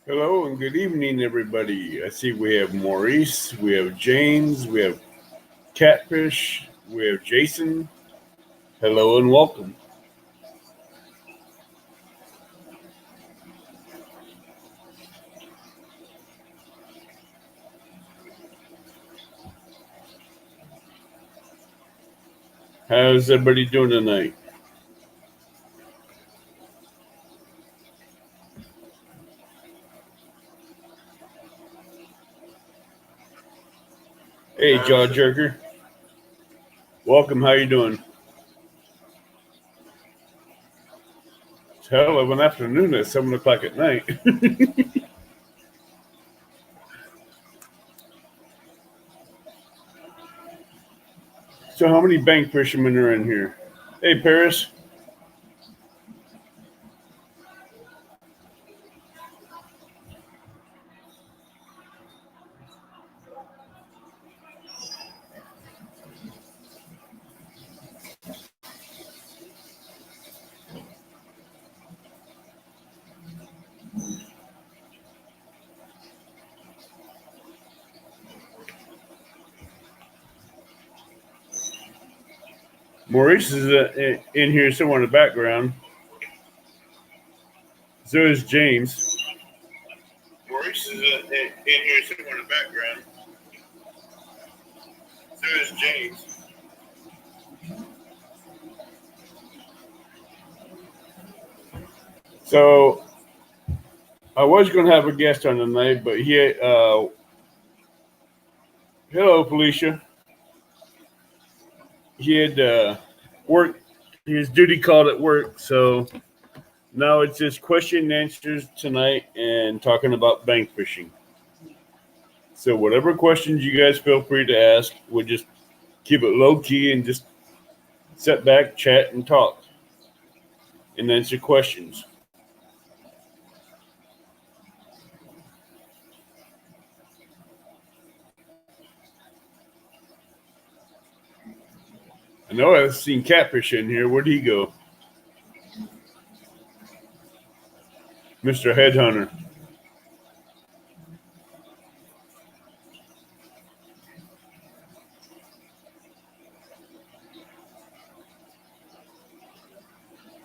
Hello and good evening, everybody. I see we have Maurice, we have James, we have Catfish, we have Jason. Hello and welcome. How's everybody doing tonight? Hey, Jaw Jerker. Welcome. How you doing? It's hell of an afternoon at 7 o'clock at night. So how many bank fishermen are in here? Hey, Paris. Maurice is in here somewhere in the background. So is James. Maurice is in here somewhere in the background. So is James. So I was going to have a guest on tonight, but hello, Felicia. He had work, his duty called at work, so now it's just question and answers tonight and talking about bank fishing. So whatever questions you guys feel free to ask, we'll just keep it low key and just sit back, chat, and talk, and answer questions. I know I've seen Catfish in here. Where'd he go? Mr. Headhunter.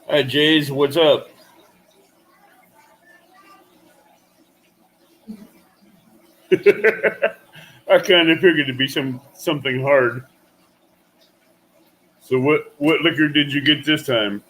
Hi, Jays. What's up? I kind of figured it'd be something hard. So what liquor did you get this time?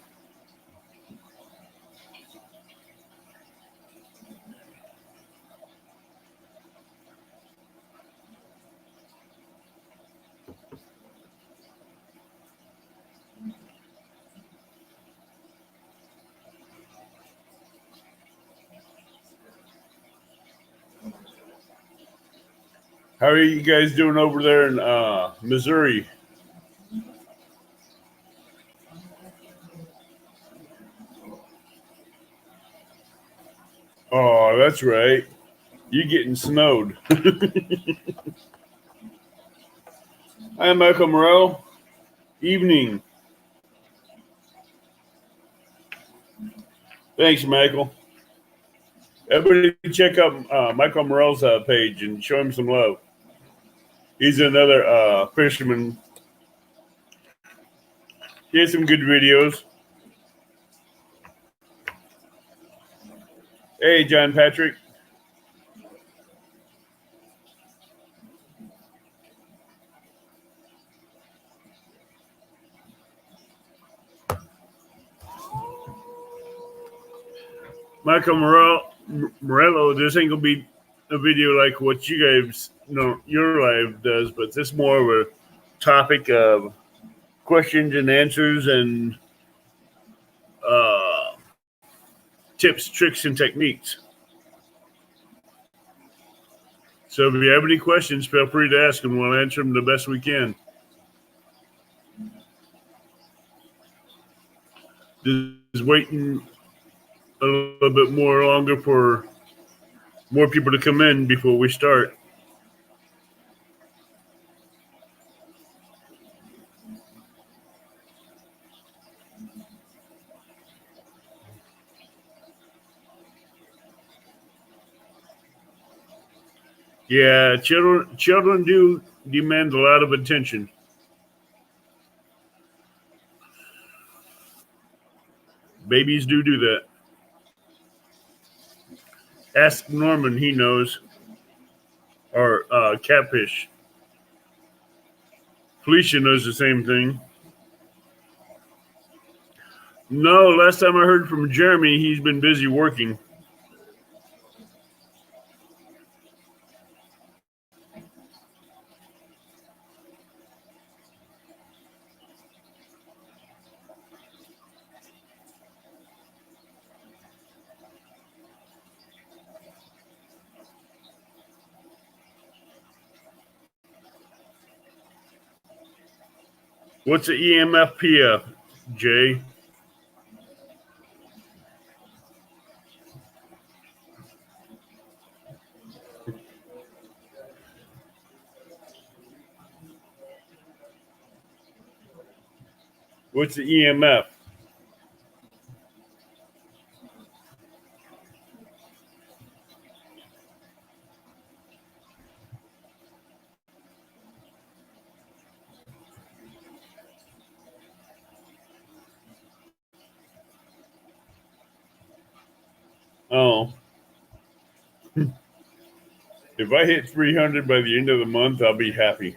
How are you guys doing over there in Missouri? Oh, that's right. You getting snowed. Hi, Michael Morrell. Evening. Thanks, Michael. Everybody check out Michael Morrell's page and show him some love. He's another fisherman. He has some good videos. Hey, John Patrick. Michael Morello, this ain't gonna be a video like what you guys know your live does, but this is more of a topic of questions and answers and uh, tips, tricks, and techniques. So if you have any questions, feel free to ask them. We'll answer them the best we can. Just waiting a little bit more longer for more people to come in before we start. Yeah, children do demand a lot of attention. Babies do that. Ask Norman, he knows. Or Catfish. Felicia knows the same thing. No, last time I heard from Jeremy, he's been busy working. What's the EMFPF, Jay? What's the EMF? Oh. If I hit 300 by the end of the month, I'll be happy.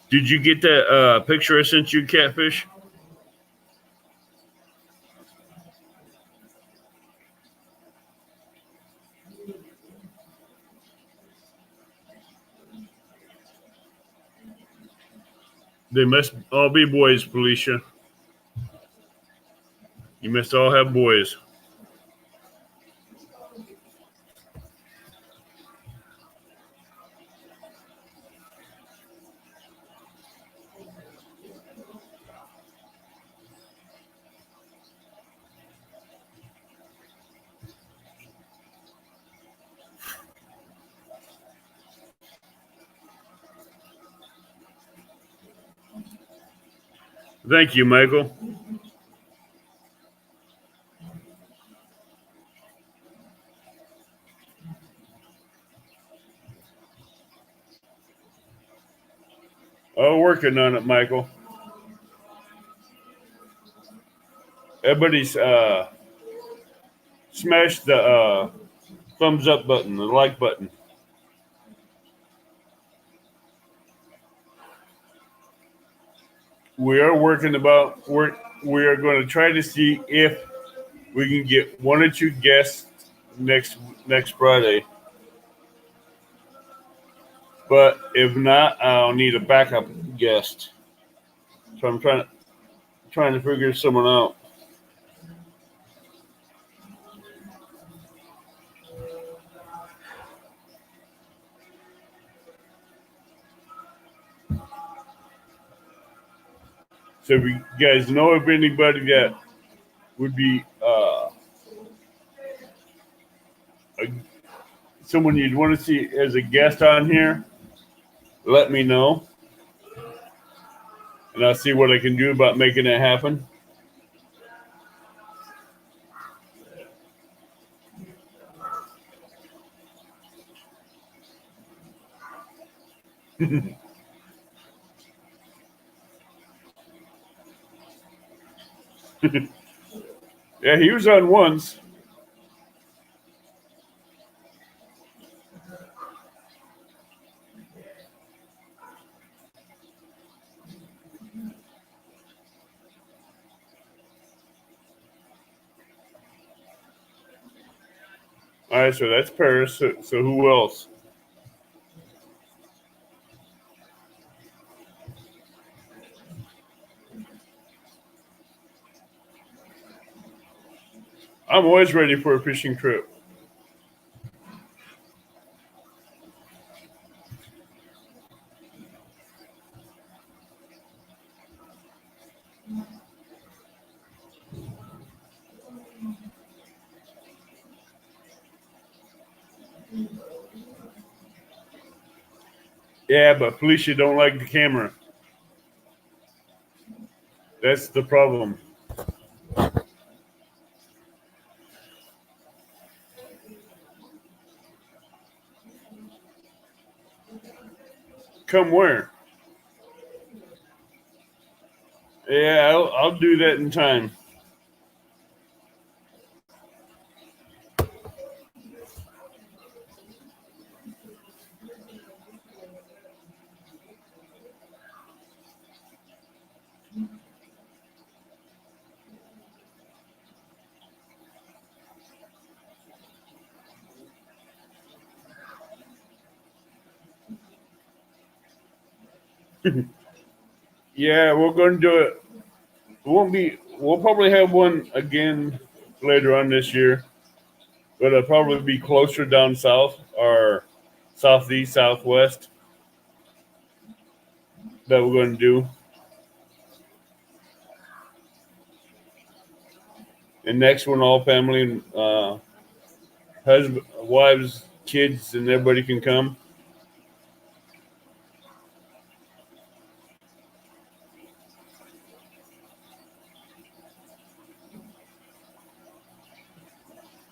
Did you get that picture I sent you, Catfish? They must all be boys, Felicia. You must all have boys. Thank you, Michael. Oh, working on it, Michael. Everybody's smash the thumbs up button, the like button. We are working about work. We are going to try to see if we can get one or two guests next Friday. But if not, I'll need a backup guest. So I'm trying to figure someone out. So if you guys know of anybody that would be someone you'd want to see as a guest on here, let me know. And I'll see what I can do about making it happen. Yeah, he was on once. All right, so that's Paris. So who else? I'm always ready for a fishing trip. Yeah, but Felicia don't like the camera. That's the problem. Come where? Yeah, I'll do that in time. Yeah, we're going to do it. It won't be. We'll probably have one again later on this year, but it'll probably be closer down south or southeast, southwest that we're going to do. And next one, all family, husband, wives, kids, and everybody can come.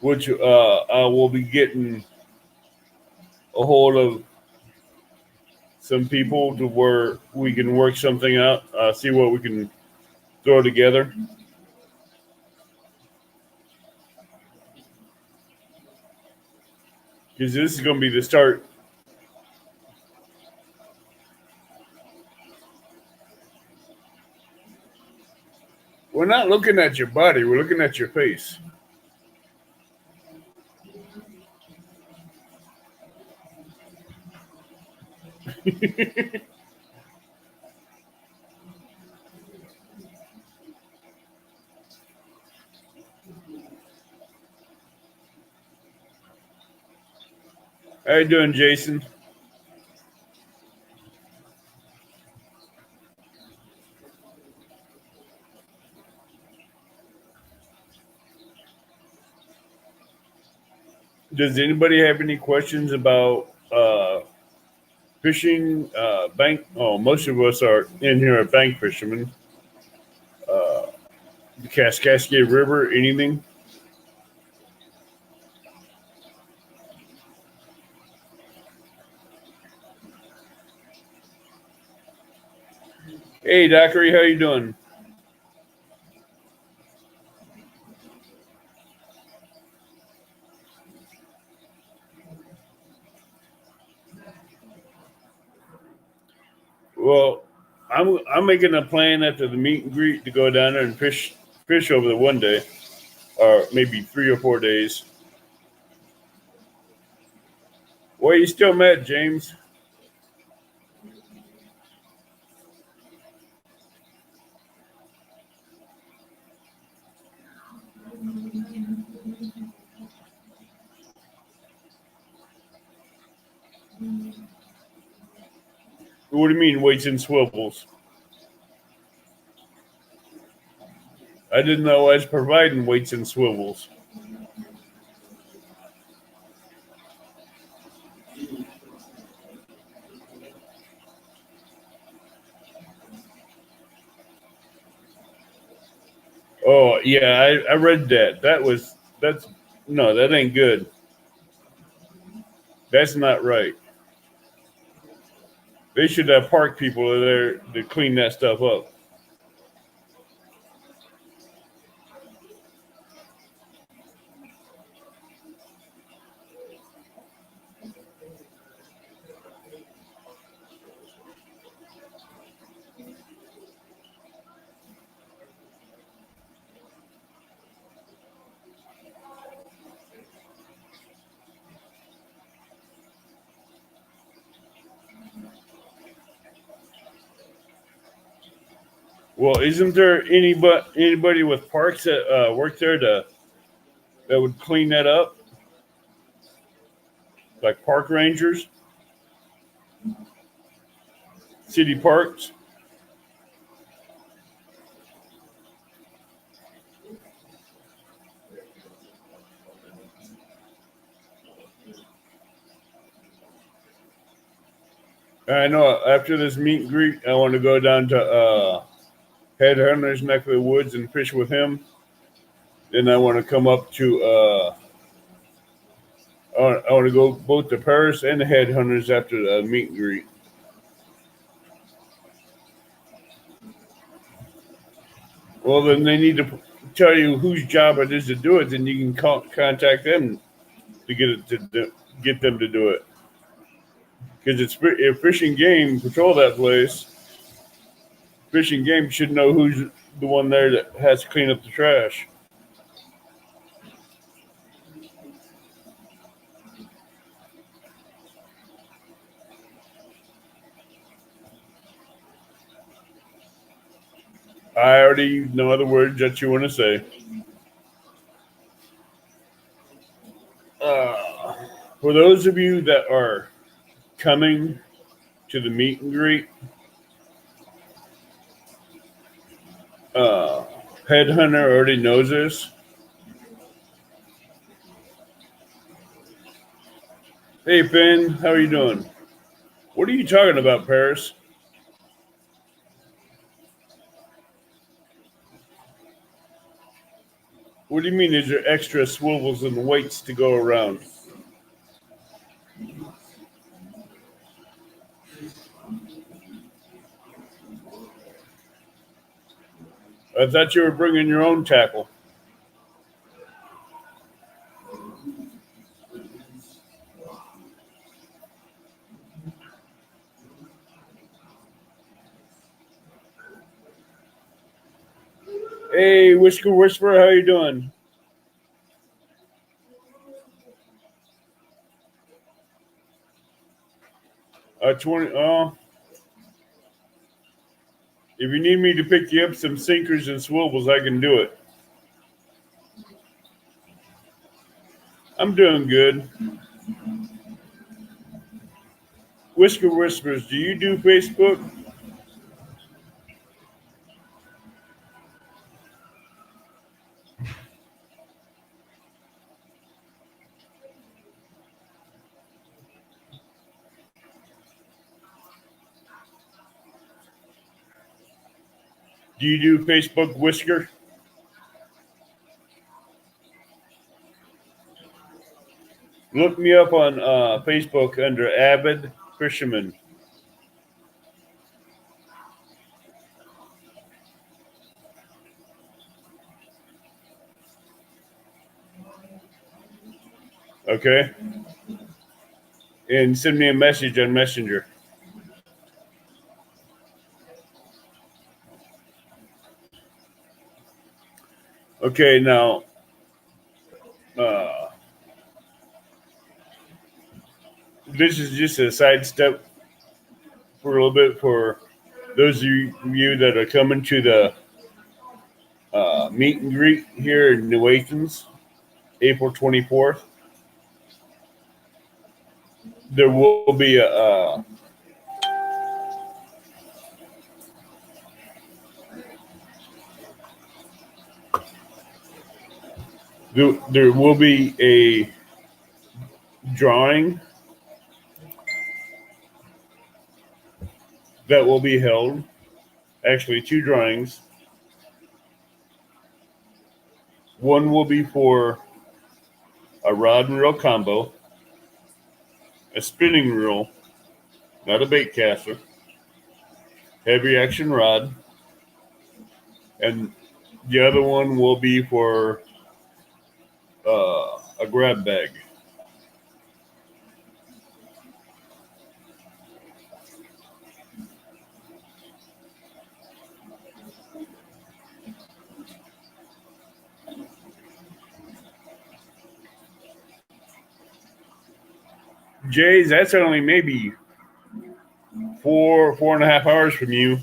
Which I will be getting a hold of some people to where we can work something out, see what we can throw together. Because this is going to be the start. We're not looking at your body, we're looking at your face. How you doing, Jason? Does anybody have any questions about fishing, bank? Oh, most of us are in here at bank fishermen. The Kaskaskia River, anything? Hey, Dockery, how you doing? Well, I'm making a plan after the meet and greet to go down there and fish over the one day, or maybe 3 or 4 days. Where you still mad, James? What do you mean weights and swivels? I didn't know I was providing weights and swivels. Oh yeah, I read that. That's no, that ain't good. That's not right. They should have park people there to clean that stuff up. Well, isn't there anybody with parks that work there that would clean that up, like park rangers, city parks? I know after this meet and greet, I want to go down to Headhunter's neck of the woods and fish with him. Then I want to come up to I want to go both to Paris and the Headhunters after the meet and greet. Well, then they need to tell you whose job it is to do it. Then you can contact them to get them to do it. Because it's if fishing game patrol that place, fishing game should know who's the one there that has to clean up the trash. I already know other words that you want to say. For those of you that are coming to the meet and greet, Headhunter already knows this. Hey, Finn, how are you doing? What are you talking about, Paris? What do you mean? Is there extra swivels and weights to go around? I thought you were bringing your own tackle. Hey, Whisker Whisperer, how you doing? If you need me to pick you up some sinkers and swivels, I can do it. I'm doing good. Whisker Whispers, do you do Facebook? Do you do Facebook, Whisker? Look me up on Facebook under Avid Fisherman. Okay? And send me a message on Messenger. Okay, now, this is just a sidestep for a little bit for those of you that are coming to the meet and greet here in New Athens, April 24th. There will be there will be a drawing that will be held. Actually, two drawings. One will be for a rod and reel combo, a spinning reel, not a bait caster, heavy action rod, and the other one will be for a grab bag. Jays, that's only maybe 4.5 hours from you,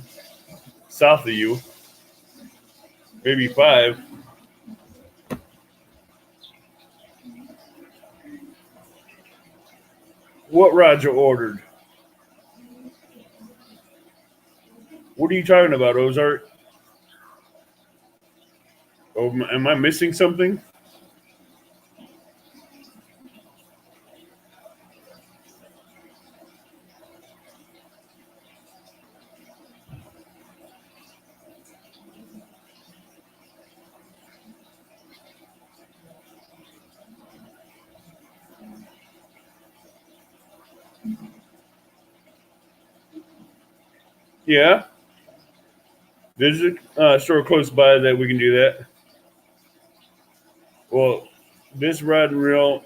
south of you, maybe 5. What rods are ordered? What are you talking about, Ozark? Oh, am I missing something? Yeah, there's a store close by that we can do that. Well, this rod and reel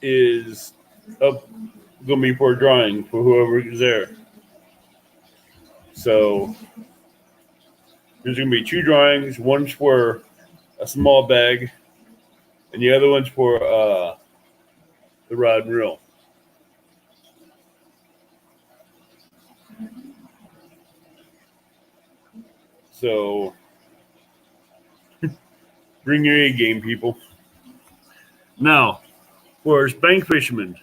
is up gonna be for a drawing for whoever is there. So there's gonna be two drawings. One's for a small bag, and the other one's for the rod and reel. So bring your A game, people. Now, for bank fishermen,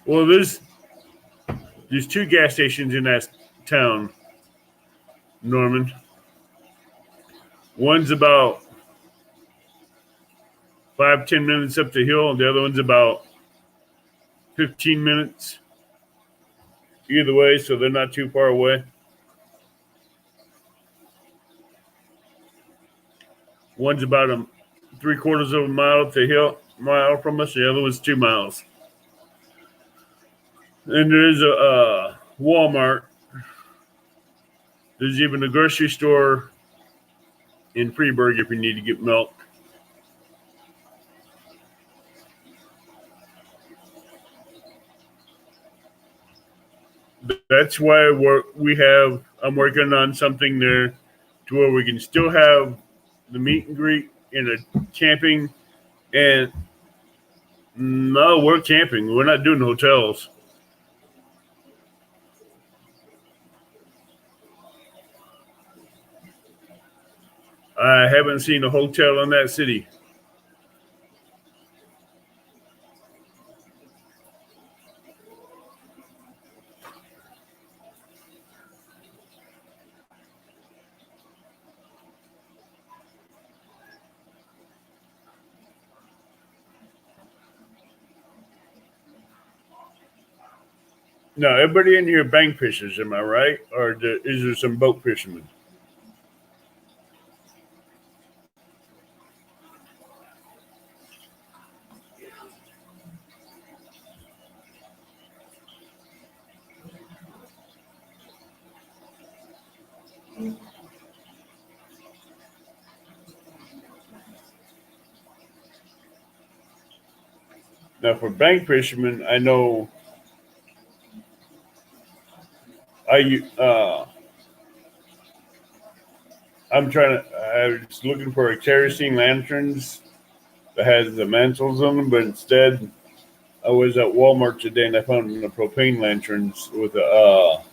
well, there's two gas stations in that town, Norman. One's about 5-10 minutes up the hill, and the other one's about 15 minutes either way, so they're not too far away. One's about a 3/4 of a mile up the hill, mile from us. The other one's 2 miles. And there's a Walmart. There's even a grocery store in Freeburg if you need to get milk. That's why I'm working on something there to where we can still have the meet and greet in a camping. And no, we're camping. We're not doing hotels. I haven't seen a hotel in that city. No, everybody in here bank fishers, am I right? Or is there some boat fishermen? Now, for bank fishermen, I know I I'm trying to. I was looking for a kerosene lanterns that has the mantles on them, but instead I was at Walmart today and I found the propane lanterns with that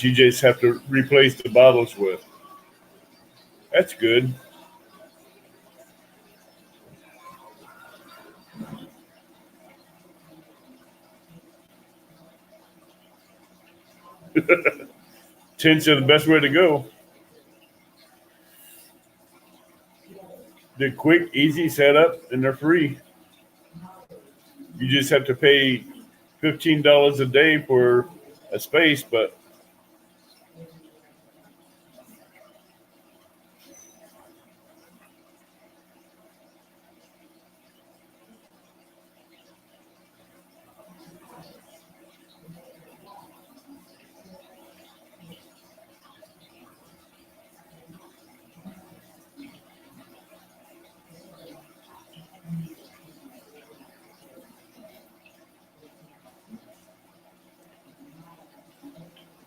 you just have to replace the bottles with. That's good. Tents are the best way to go. They're quick, easy setup, and they're free. You just have to pay $15 a day for a space, but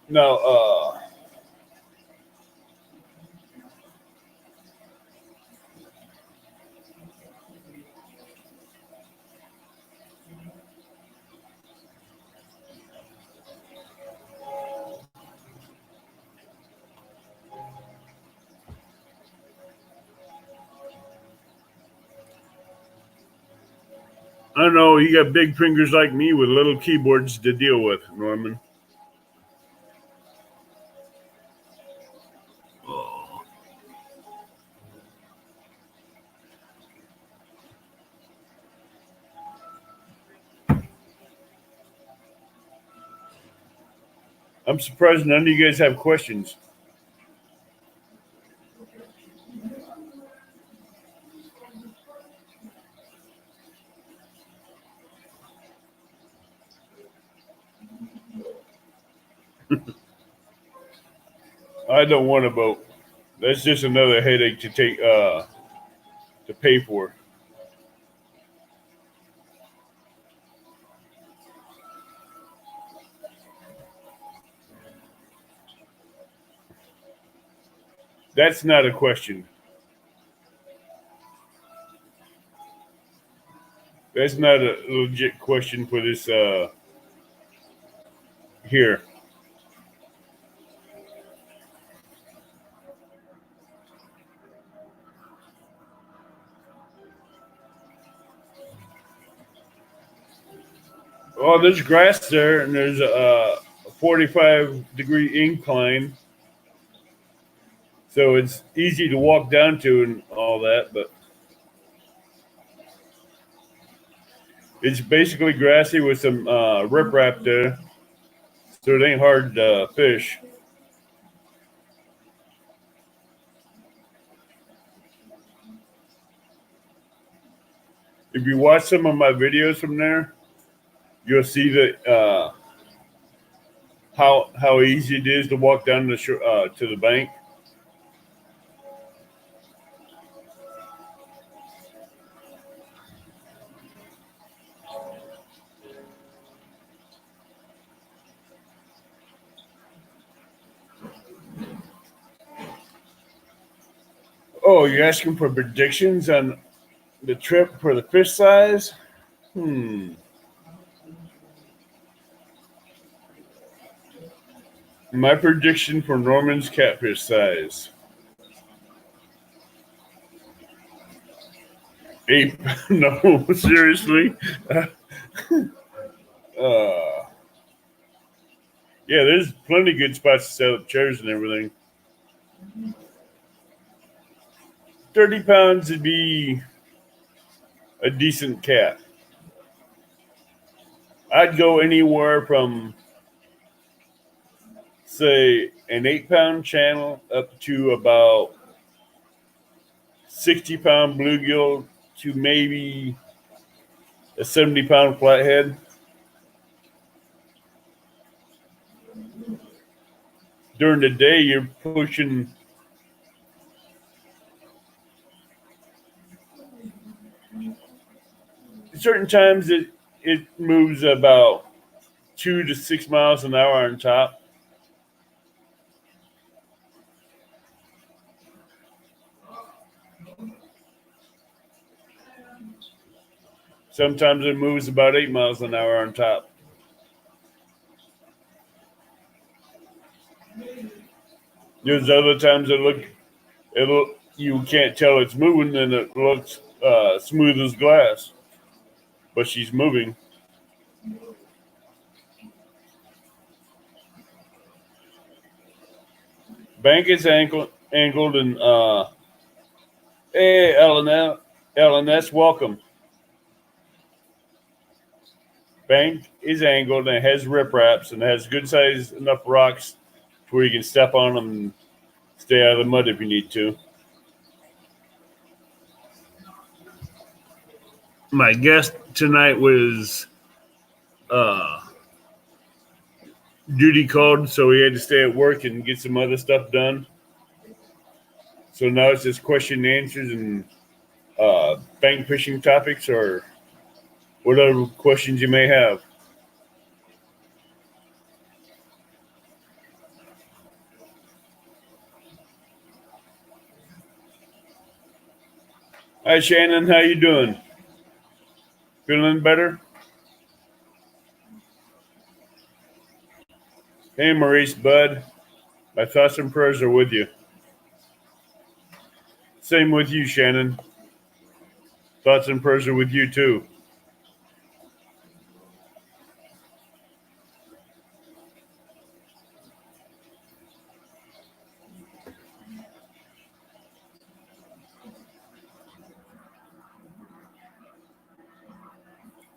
no. I don't know. You got big fingers like me with little keyboards to deal with, Norman. Oh. I'm surprised none of you guys have questions. I don't want a boat. That's just another headache to take to pay for. That's not a question. That's not a legit question for this here. Well, there's grass there, and there's a 45-degree incline, so it's easy to walk down to and all that. But it's basically grassy with some riprap there, so it ain't hard to fish. If you watch some of my videos from there, you'll see that how easy it is to walk down to the bank. Oh, you're asking for predictions on the trip for the fish size? My prediction for Norman's catfish size. 8. No, seriously. Uh, yeah, there's plenty of good spots to set up chairs and everything. 30 pounds would be a decent cat. I'd go anywhere from, say, an 8-pound channel up to about 60-pound bluegill to maybe a 70-pound flathead. During the day, you're pushing certain times it moves about 2 to 6 miles an hour on top. Sometimes it moves about 8 miles an hour on top. There's other times you can't tell it's moving and it looks smooth as glass, but she's moving. Bank is angled and hey, LNS, welcome. Bank is angled and it has ripraps and has good size enough rocks where you can step on them and stay out of the mud if you need to. My guest tonight was duty called, so he had to stay at work and get some other stuff done. So now it's just question and answers and bank fishing topics or whatever questions you may have. Hi Shannon, how you doing? Feeling better? Hey Maurice, bud. My thoughts and prayers are with you. Same with you, Shannon. Thoughts and prayers are with you too.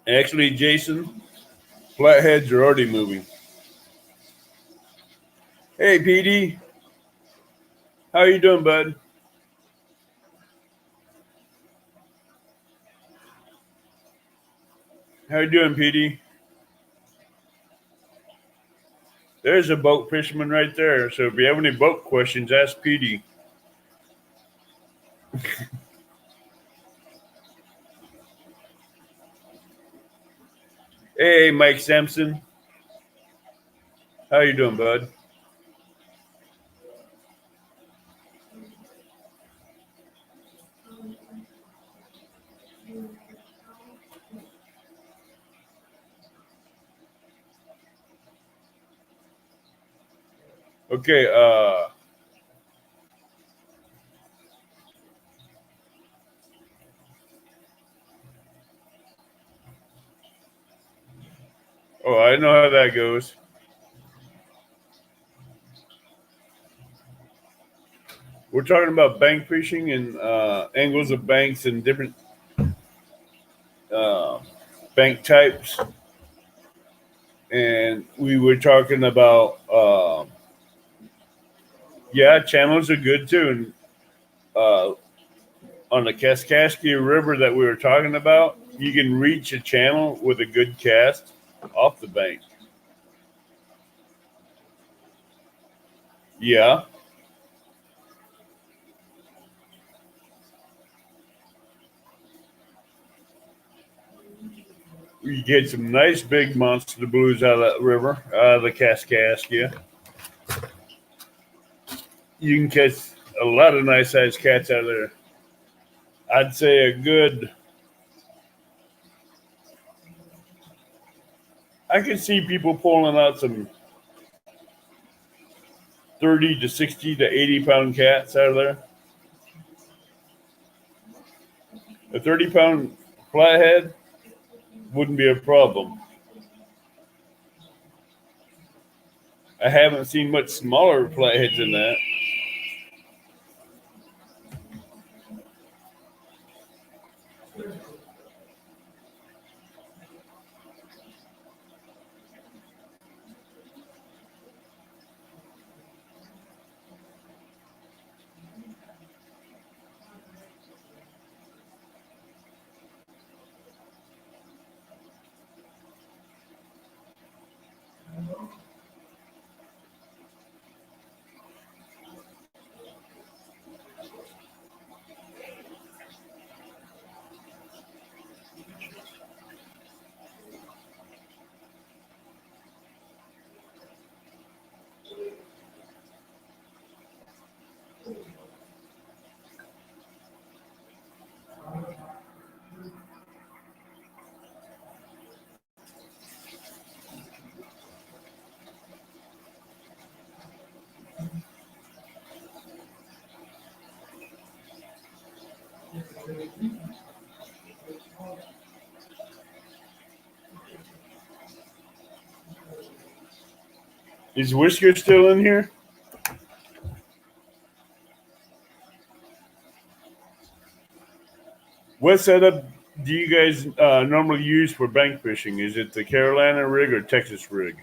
Actually, Jason, flatheads are already moving. Hey, PD. How you doing, bud? How you doing, PD? There's a boat fisherman right there. So if you have any boat questions, ask PD. Hey, Mike Sampson. How you doing, bud? Okay. Oh, I know how that goes. We're talking about bank fishing and angles of banks and different uh, bank types, and we were talking about yeah, channels are good too. And on the Kaskaskia River that we were talking about, you can reach a channel with a good cast off the bank. Yeah, you get some nice big monster blues out of that river, out of the Kaskaskia. You can catch a lot of nice sized cats out of there. I'd say a good. I could see people pulling out some 30 to 60 to 80 pound cats out of there. A 30 pound flathead wouldn't be a problem. I haven't seen much smaller flatheads than that. Is Whisker still in here? What setup do you guys normally use for bank fishing? Is it the Carolina rig or Texas rig?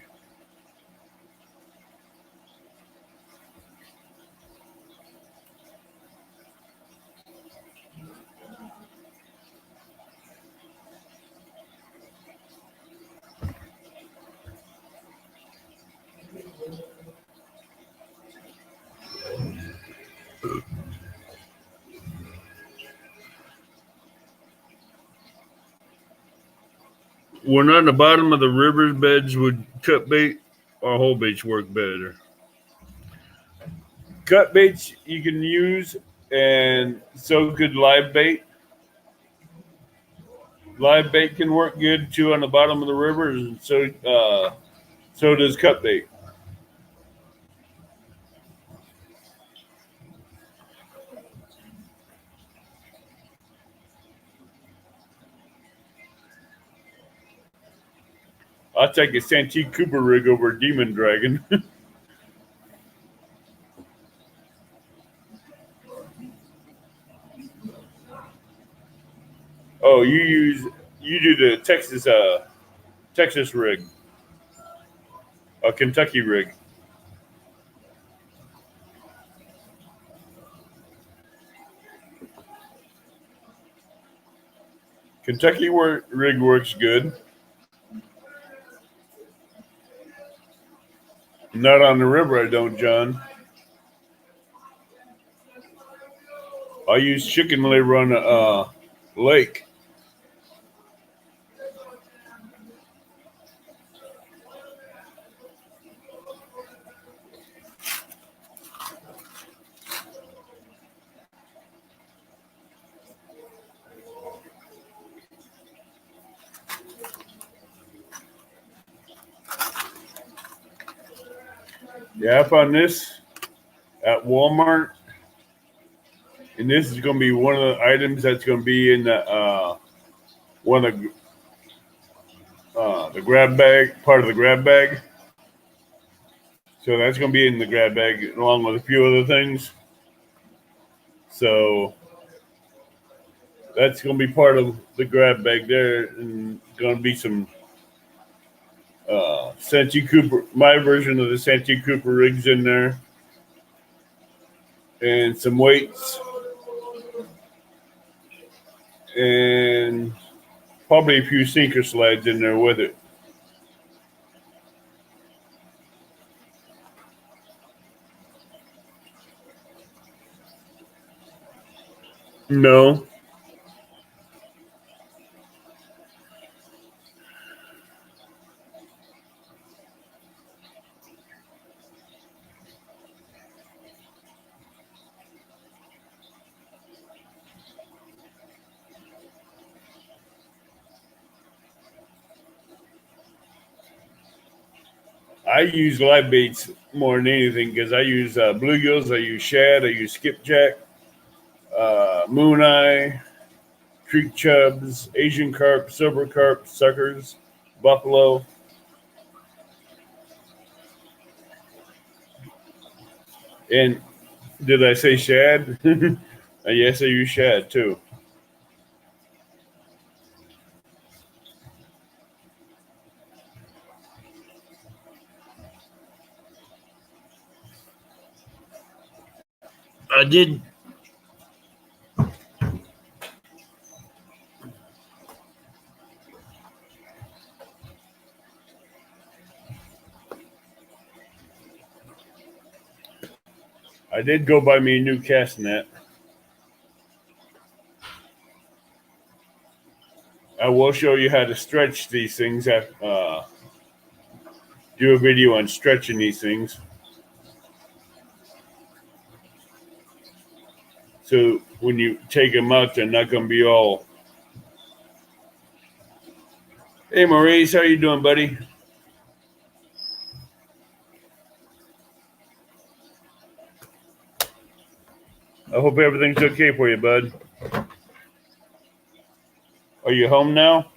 When on the bottom of the river beds, would cut bait or whole baits work better? Cut baits you can use, and so could live bait. Live bait can work good too on the bottom of the river, and so does cut bait. I'll take a Santee Cooper rig over a Demon Dragon. Oh, you do the Texas rig, a Kentucky rig. Kentucky rig works good. Not on the river, I don't, John. I use chicken liver on a lake. Yeah, I found this at Walmart, and this is going to be one of the items that's going to be in the one of the grab bag, part of the grab bag. So that's going to be in the grab bag along with a few other things. So that's going to be part of the grab bag there, and going to be some Santee Cooper, my version of the Santee Cooper rigs in there, and some weights, and probably a few sinker slides in there with it. No. I use live baits more than anything because I use bluegills, I use shad, I use skipjack, moon eye, creek chubs, Asian carp, silver carp, suckers, buffalo. And did I say shad? Yes, I use shad too. I did. I did go buy me a new cast net. I will show you how to stretch these things. Do a video on stretching these things. So when you take them out, they're not going to be all. Hey, Maurice, how you doing, buddy? I hope everything's okay for you, bud. Are you home now?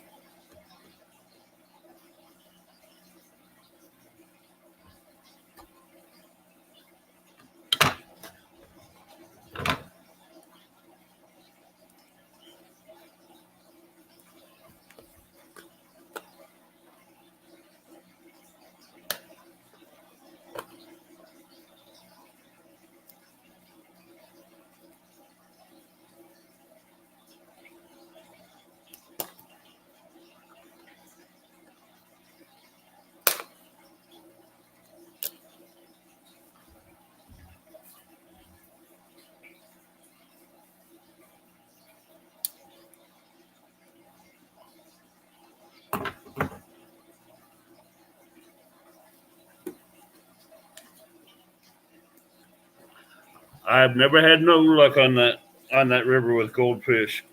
I've never had no luck on that river with goldfish.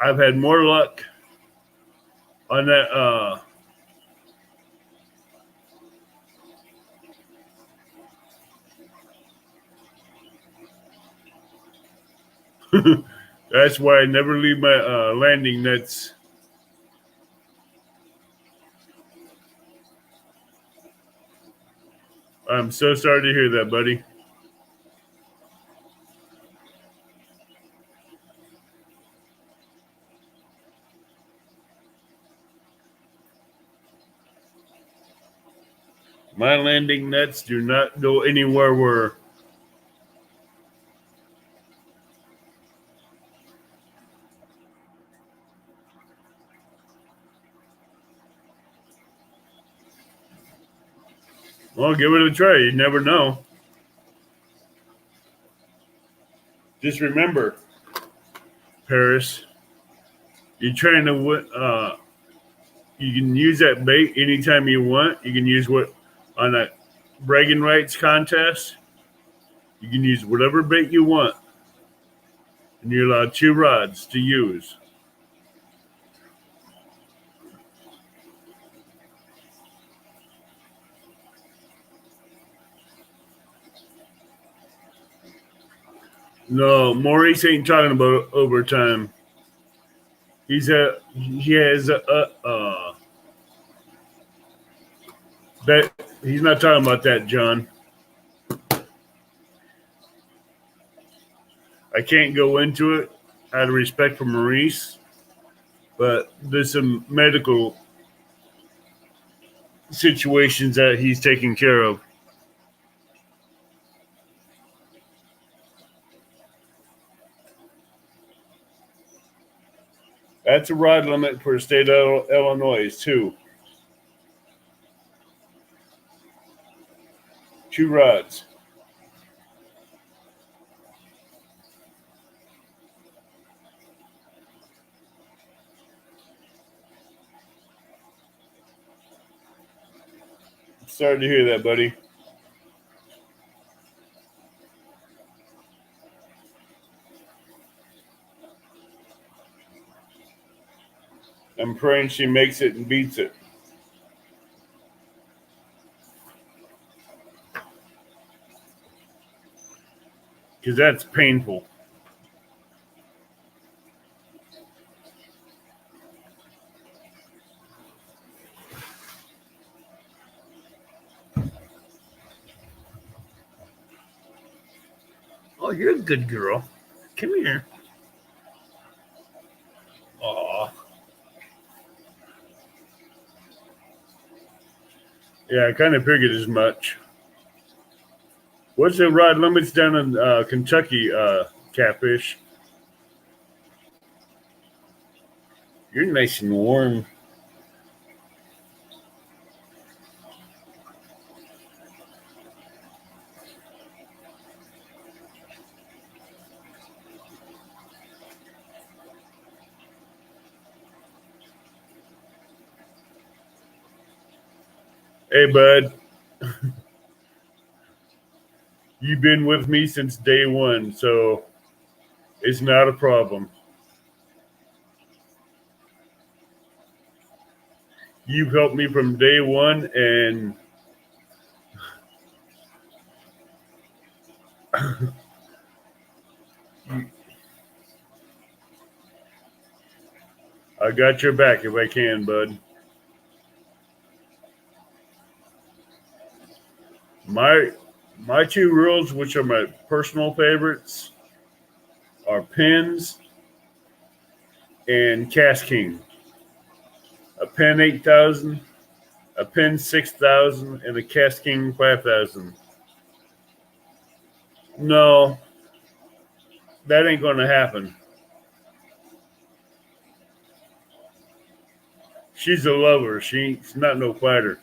I've had more luck on that that's why I never leave my landing nets. I'm so sorry to hear that, buddy. My landing nets do not go anywhere where Well, give it a try. You never know. Just remember, Paris, you're trying to you can use that bait anytime you want. You can use what on that bragging rights contest. You can use whatever bait you want, and you're allowed 2 rods to use. No, Maurice ain't talking about overtime. He has that he's not talking about that, John. I can't go into it out of respect for Maurice, but there's some medical situations that he's taking care of. That's a rod limit for the state of Illinois, too. 2 rods. Sorry to hear that, buddy. I'm praying she makes it and beats it. Because that's painful. Oh, you're a good girl. Come here. Aw. Yeah, I kind of figured as much. What's the rod limits down in Kentucky, Catfish? You're nice and warm. Hey, bud. You've been with me since day one, so it's not a problem. You've helped me from day one, and I got your back if I can, bud. My 2 rules, which are my personal favorites, are pins and Cast King. A pin 8,000, a pin 6,000, and a Cast King 5,000. No, that ain't going to happen. She's a lover. She's not no fighter.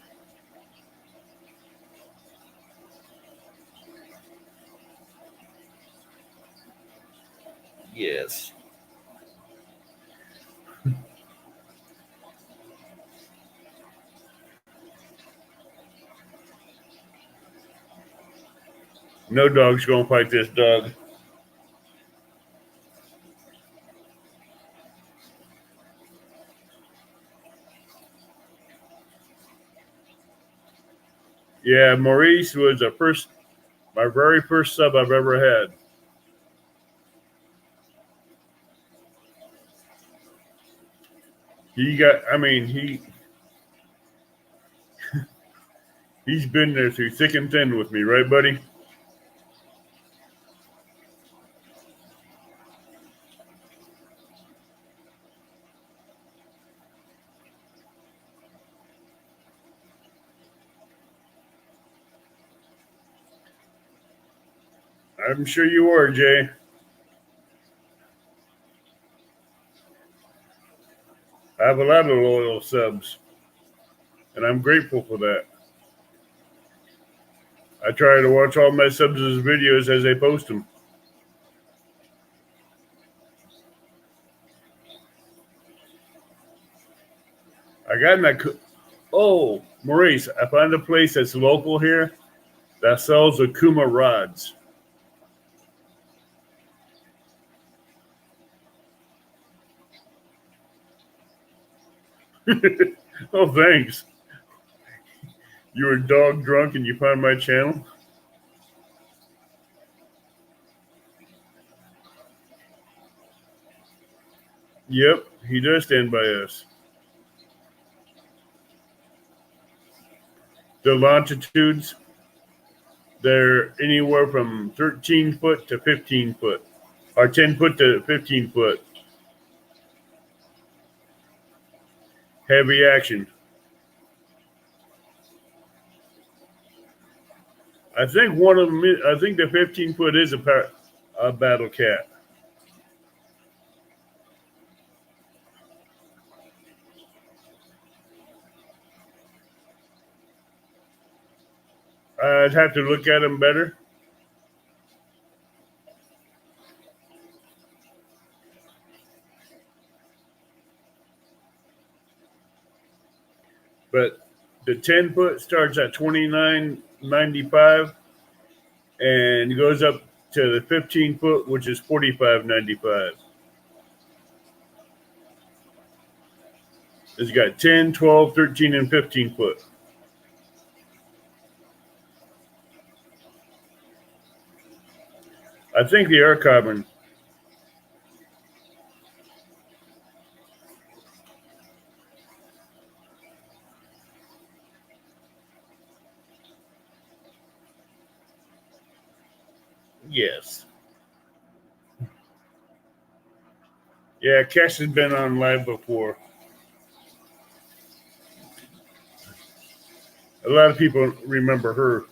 Yes. No dog's going to fight this dog. Yeah, Maurice was my very first sub I've ever had. He's been there through thick and thin with me, right, buddy? I'm sure you are, Jay. I have a lot of loyal subs, and I'm grateful for that. I try to watch all my subs' videos as they post them. I got in that. Oh, Maurice, I found a place that's local here that sells Akuma rods. Oh, thanks. You were dog drunk and you found my channel? Yep, he does stand by us. The longitudes, they're anywhere from 13 foot to 15 foot, or 10 foot to 15 foot. Heavy action. I think one of them. I think the 15 foot is a battle cat. I'd have to look at them better. But the 10 foot starts at $29.95 and goes up to the 15 foot, which is $45.95. It's got 10, 12, 13, and 15 foot. I think they are carbon. Yes. Yeah, Cash has been on live before. A lot of people remember her.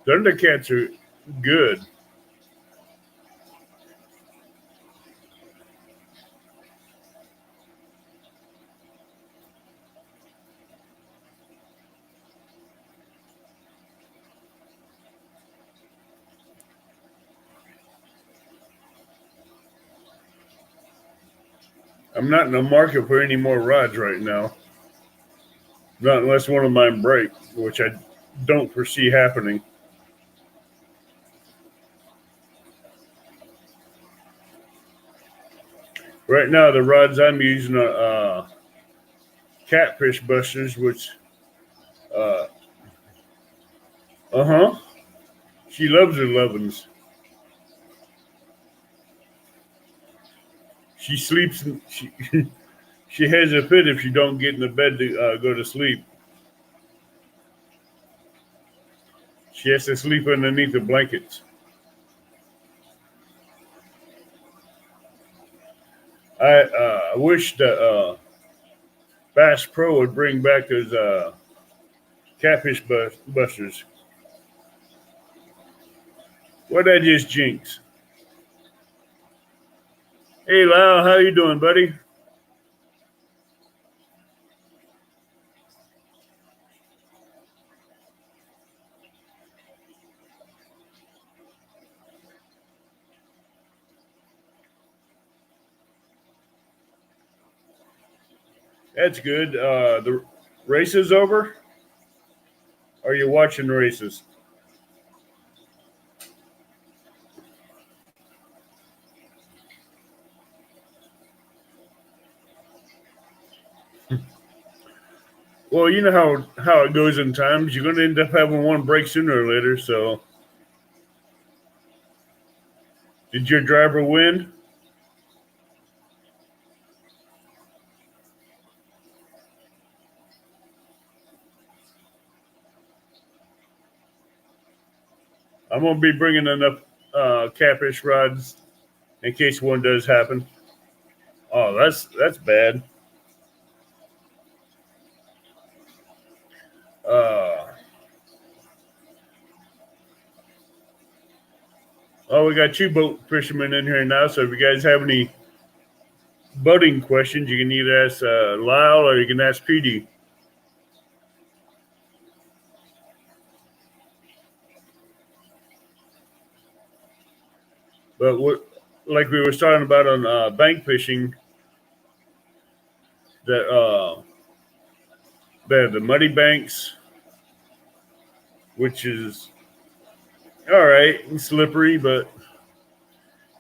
Thundercats are good. I'm not in the market for any more rods right now. Not unless one of mine break, which I don't foresee happening. Right now, the rods I'm using are catfish busters, which, uh huh. She loves her lovin's. She sleeps. She she has a fit if she don't get in the bed to go to sleep. She has to sleep underneath the blankets. I wish that Bass Pro would bring back those catfish busters. What I just jinx. Hey Lyle, how you doing, buddy? That's good. The race is over. Are you watching races? Well, you know how it goes in times. You're going to end up having one break sooner or later. So, did your driver win? I'm going to be bringing enough catfish rods in case one does happen. Oh, that's bad. Uh, Oh, we got two boat fishermen in here now. So if you guys have any boating questions, you can either ask Lyle or you can ask PD. But like we were talking about on bank fishing, that the muddy banks, which is all right and slippery, but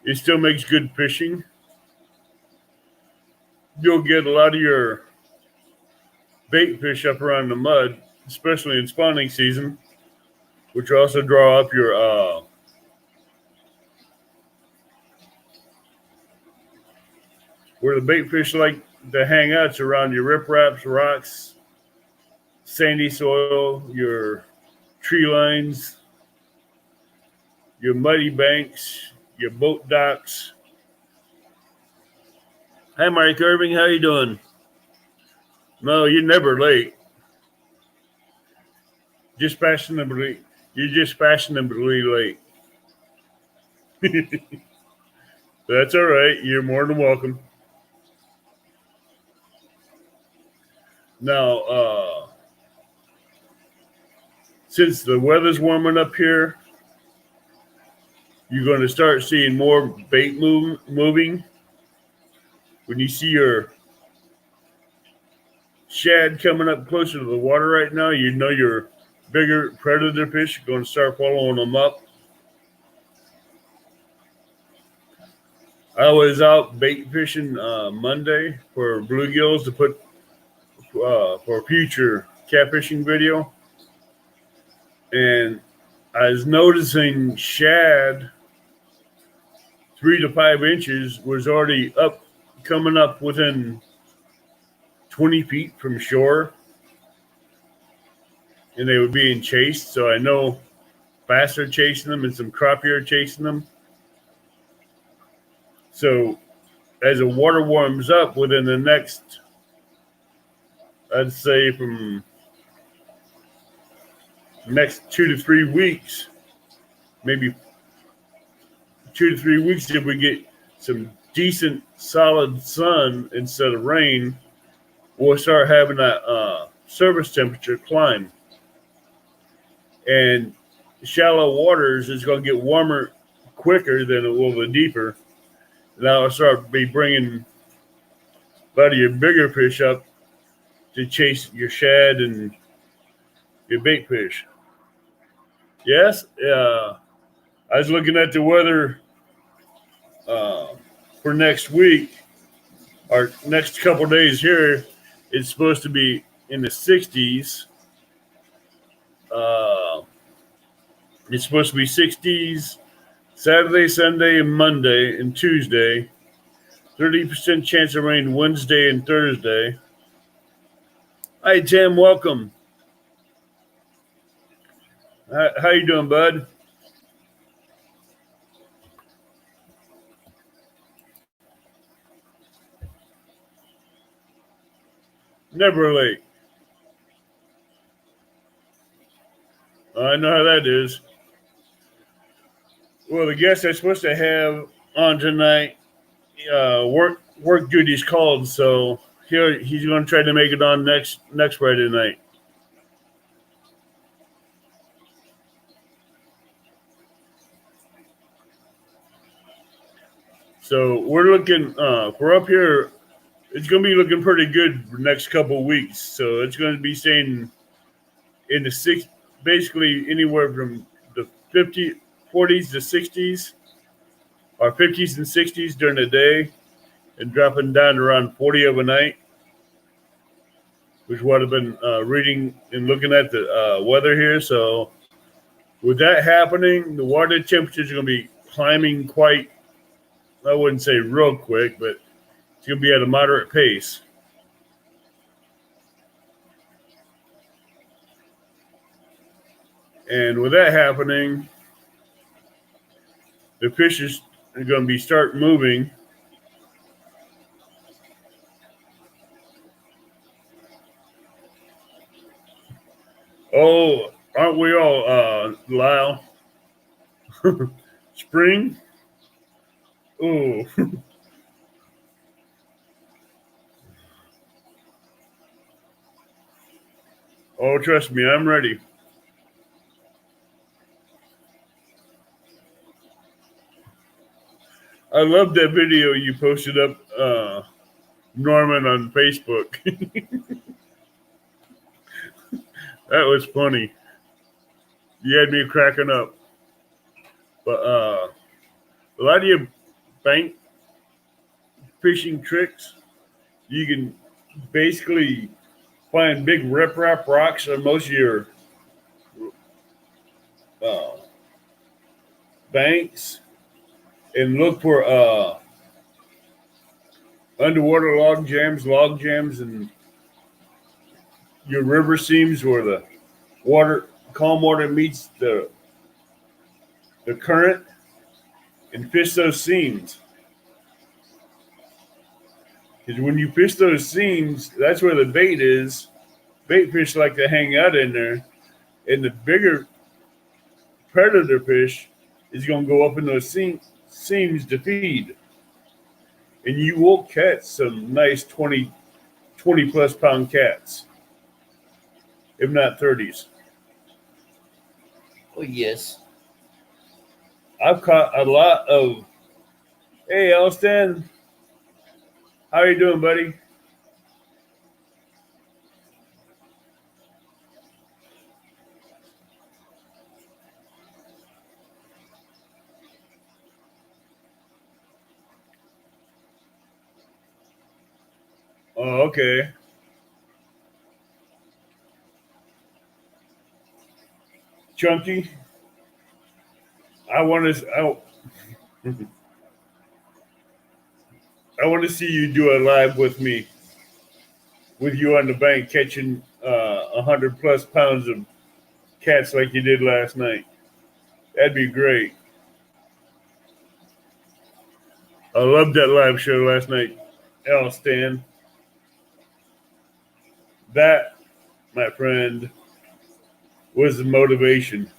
it still makes good fishing. You'll get a lot of your bait fish up around the mud, especially in spawning season, which will also draw up your where the bait fish like to hang out. It's around your ripraps, rocks, sandy soil, your tree lines, your muddy banks, your boat docks. Hi, Mike Irving. How you doing? No, you're never late. Just fashionably, you're just fashionably late. That's all right. You're more than welcome. Now, since the weather's warming up here, you're going to start seeing more bait moving. When you see your shad coming up closer to the water right now, you know your bigger predator fish are going to start following them up. I was out bait fishing Monday for bluegills to put for a future catfishing video. And I was noticing shad 3 to 5 inches was already coming up within 20 feet from shore. And they were being chased. So I know bass are chasing them and some crappie are chasing them. So as the water warms up within the next, I'd say from next 2 to 3 weeks, maybe 2 to 3 weeks, if we get some decent solid sun instead of rain, we'll start having that surface temperature climb. And shallow waters is going to get warmer quicker than it will the deeper. And that'll start be bringing a lot of your bigger fish up to chase your shad and your bait fish. Yes, I was looking at the weather for next week. Our next couple of days here, it's supposed to be in the 60s. It's supposed to be 60s Saturday, Sunday, and Monday, and Tuesday. 30% chance of rain Wednesday and Thursday. Hi, Tim. Welcome. How you doing, bud? Never late. I know how that is. Well, the guest I'm supposed to have on tonight, work duty's called, so he's going to try to make it on next Friday night. So we're looking. We're up here. It's going to be looking pretty good for the next couple of weeks. So it's going to be staying in the basically anywhere from the 40s to 60s, or 50s and 60s during the day, and dropping down to around 40 overnight, which would have been reading and looking at the weather here. So with that happening, the water temperatures are going to be climbing quite, I wouldn't say real quick, but it's going to be at a moderate pace. And with that happening, the fish are going to be start moving. Oh, aren't we all, Lyle? Spring? Oh. Oh, trust me, I'm ready. I love that video you posted up, Norman, on Facebook. That was funny. You had me cracking up. But a lot of your bank fishing tricks, you can basically find big riprap rocks on most of your uh, banks and look for underwater log jams, and your river seams where the calm water meets the current, and fish those seams. Because when you fish those seams, that's where the bait is. Bait fish like to hang out in there, and the bigger predator fish is going to go up in those seams to feed. And you will catch some nice 20 plus pound cats, if not 30s. Oh, yes. I've caught a lot of. Hey, Elston, how are you doing, buddy? Oh, okay. Chunky, I want to. I want to see you do a live with me, with you on the bank catching 100 plus pounds of cats like you did last night. That'd be great. I loved that live show last night, Stan. That, my friend, was the motivation.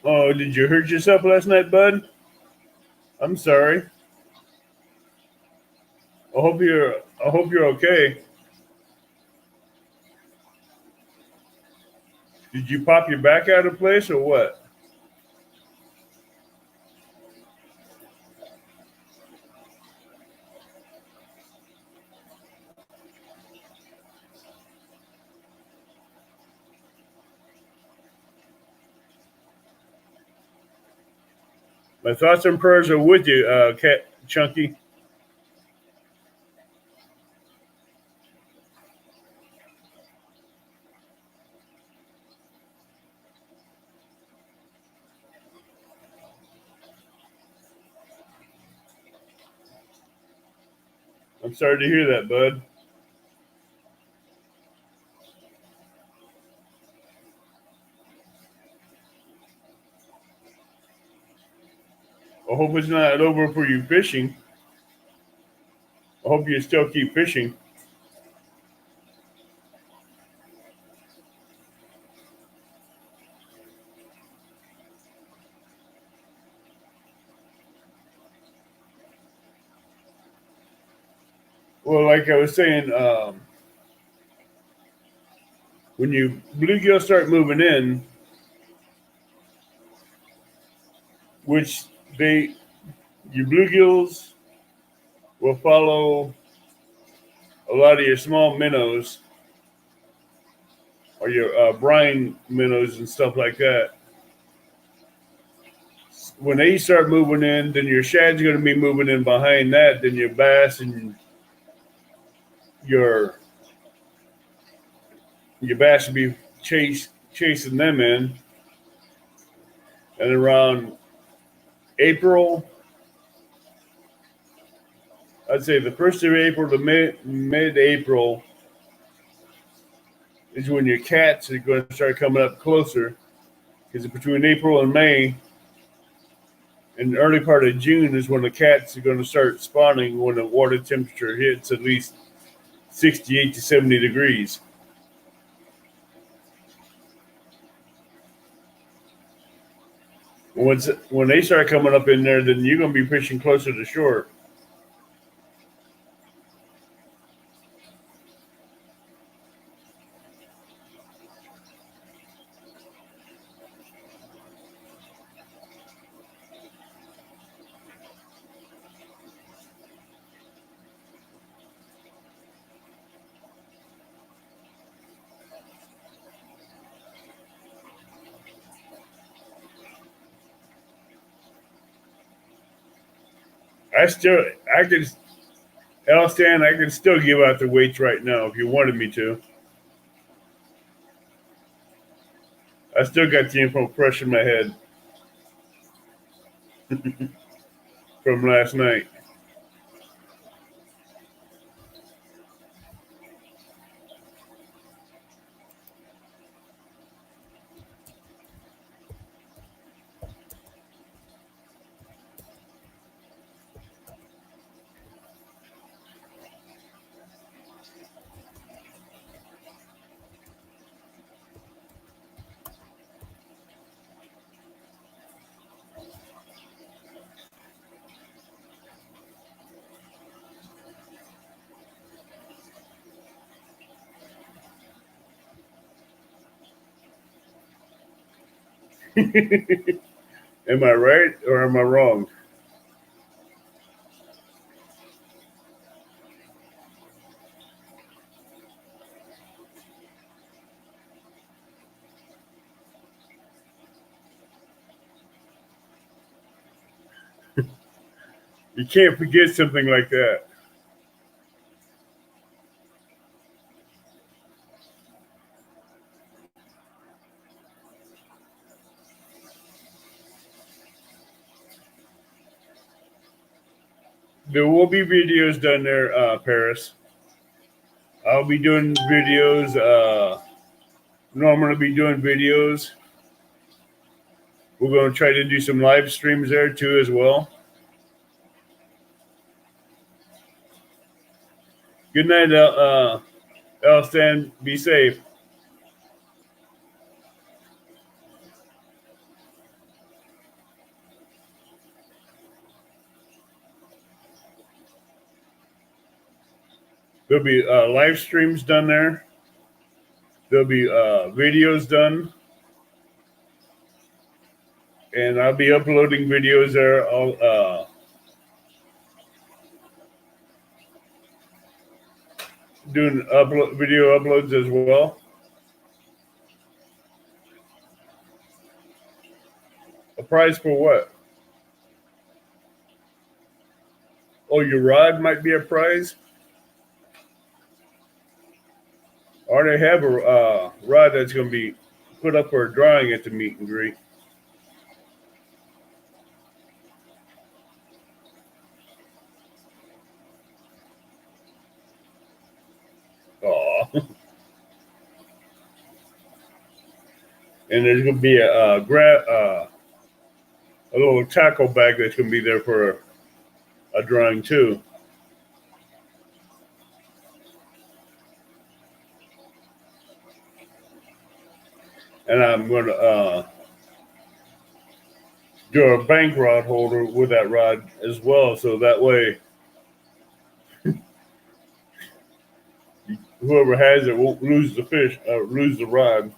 Oh, did you hurt yourself last night, bud? I'm sorry. I hope you're okay. Did you pop your back out of place or what? My thoughts and prayers are with you, Cat Chunky. I'm sorry to hear that, bud. I hope it's not over for you fishing. I hope you still keep fishing. Well, like I was saying, when you bluegills start moving in, which your bluegills will follow a lot of your small minnows or your brine minnows and stuff like that. When they start moving in, then your shad's going to be moving in behind that. Then your bass and your bass will be chasing them in. And around April, I'd say the 1st of April to mid-April is when your cats are going to start coming up closer. Because between April and May and the early part of June is when the cats are going to start spawning when the water temperature hits at least 68 to 70 degrees. When they start coming up in there, then you're going to be fishing closer to shore. I can, Stan, I can still give out the weights right now if you wanted me to. I still got the info fresh in my head from last night. Am I right or am I wrong? You can't forget something like that. There will be videos done there, Paris. I'll be doing videos. Norman will be doing videos. We're going to try to do some live streams there too as well. Good night, Stan. Be safe. There'll be live streams done there. There'll be videos done. And I'll be uploading videos there. Doing video uploads as well. A prize for what? Oh, your rod might be a prize? I already have a rod that's going to be put up for a drawing at the meet and greet. Aw. And there's going to be a little tackle bag that's going to be there for a drawing too. And I'm going to do a bank rod holder with that rod as well, so that way whoever has it won't lose the fish, lose the rod.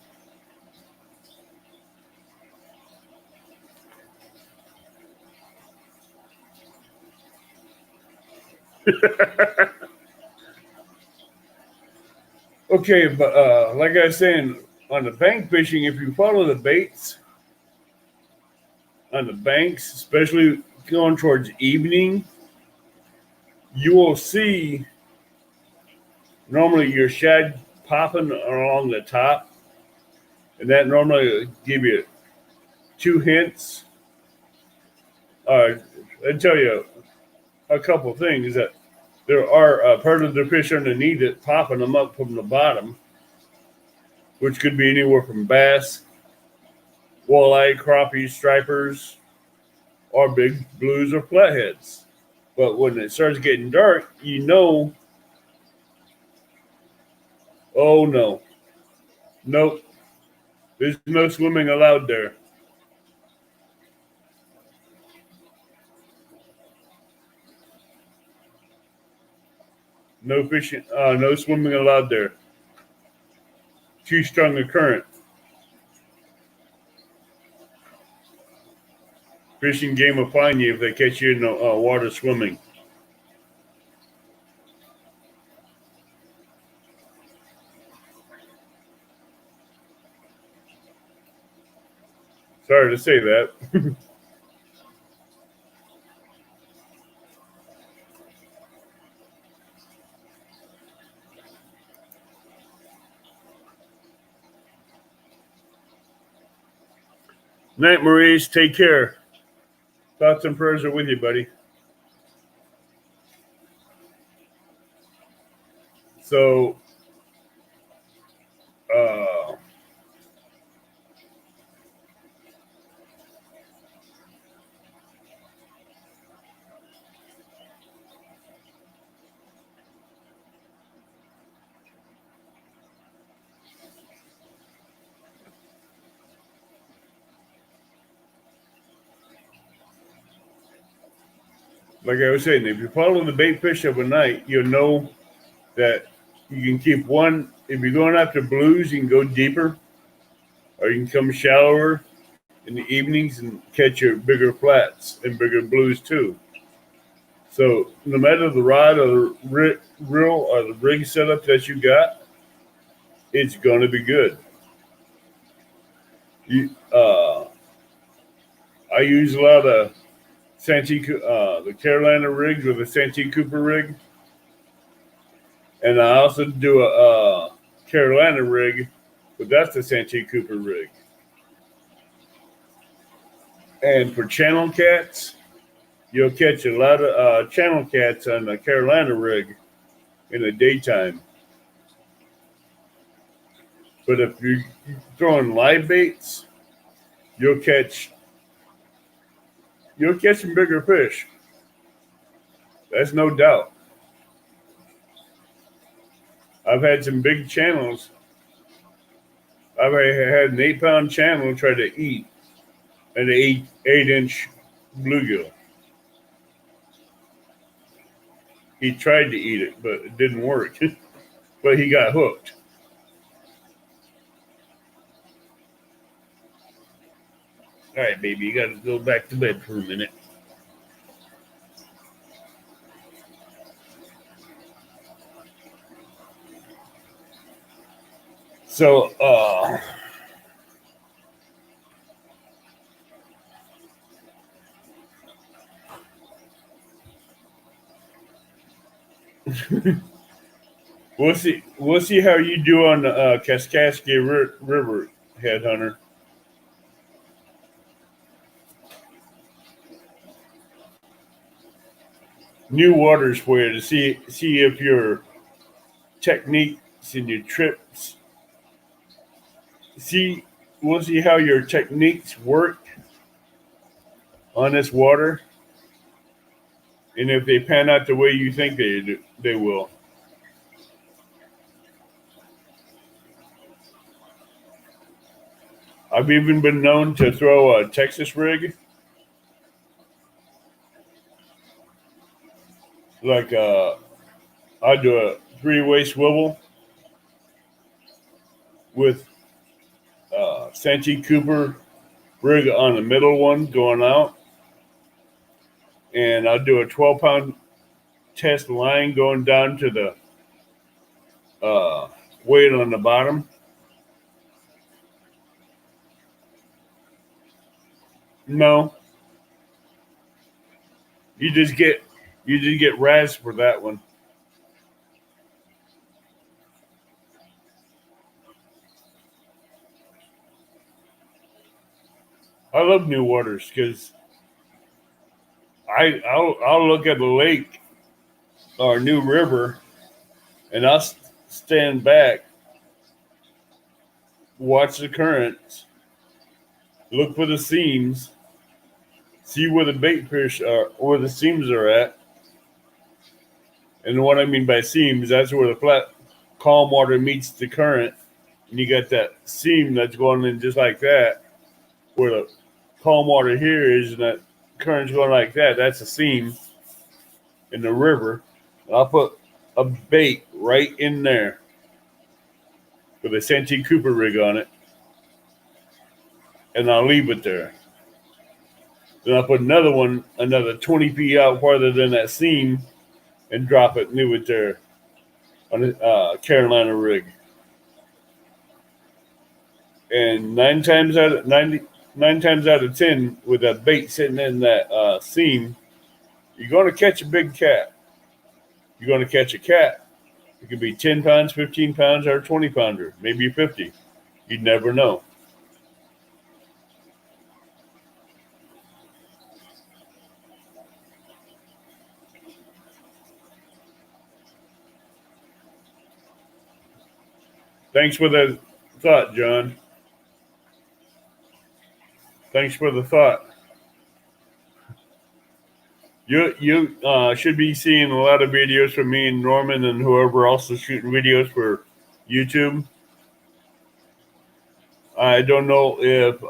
Okay, but like I was saying, on the bank fishing, if you follow the baits on the banks, especially going towards evening, you will see normally your shad popping along the top, and that normally give you 2 hints. I tell you a couple things that there are part of the fish underneath it popping them up from the bottom, which could be anywhere from bass, walleye, crappie, stripers, or big blues or flatheads. But when it starts getting dark, you know Oh no, nope. There's no swimming allowed there. No fishing. No swimming allowed there. Too strong a current. Fishing game will find you if they catch you in the water swimming. Sorry to say that. Night, Maurice. Take care. Thoughts and prayers are with you, buddy. So, uh, like I was saying, if you follow the bait fish of a night, you'll know that you can keep one. If you're going after blues, you can go deeper, or you can come shallower in the evenings and catch your bigger flats and bigger blues too. So no matter the rod or the reel or the rig setup that you got, it's going to be good. You, I use a lot of Santee, the Carolina rigs with a Santee Cooper rig, and I also do a Carolina rig, but that's the Santee Cooper rig. And for channel cats, you'll catch a lot of channel cats on the Carolina rig in the daytime. But if you're throwing live baits, you'll catch some bigger fish. That's no doubt. I've had some big channels. I've had an 8-pound channel try to eat an 8-inch bluegill. He tried to eat it, but it didn't work. But he got hooked. All right, baby, you got to go back to bed for a minute. So, we'll see. We'll see how you do on the Kaskaskia River, Headhunter. New waters for you to see if your techniques and your trips. We'll see how your techniques work on this water, and if they pan out the way you think they will. I've even been known to throw a Texas rig, like I do a 3-way swivel with Santee Cooper rig on the middle one going out, and I'll do a 12-pound test line going down to the weight on the bottom. No, you just get razzed for that one. I love new waters because I'll look at the lake or new river, and I'll stand back, watch the currents, look for the seams, see where the bait fish are, where the seams are at. And what I mean by seams, that's where the flat calm water meets the current, and you got that seam that's going in just like that, where the calm water here is, and that current's going like that. That's a seam in the river. And I'll put a bait right in there with a Santee Cooper rig on it, and I'll leave it there. Then I'll put another one, another 20 feet out farther than that seam, and drop it, leave it there on a Carolina rig. And 9 times out of 10, with that bait sitting in that seam, you're going to catch a big cat. You're going to catch a cat. It could be 10 pounds, 15 pounds, or a 20 pounder, maybe 50. You'd never know. Thanks for the thought, John. Thanks for the thought. You should be seeing a lot of videos from me and Norman and whoever else is shooting videos for YouTube. I don't know if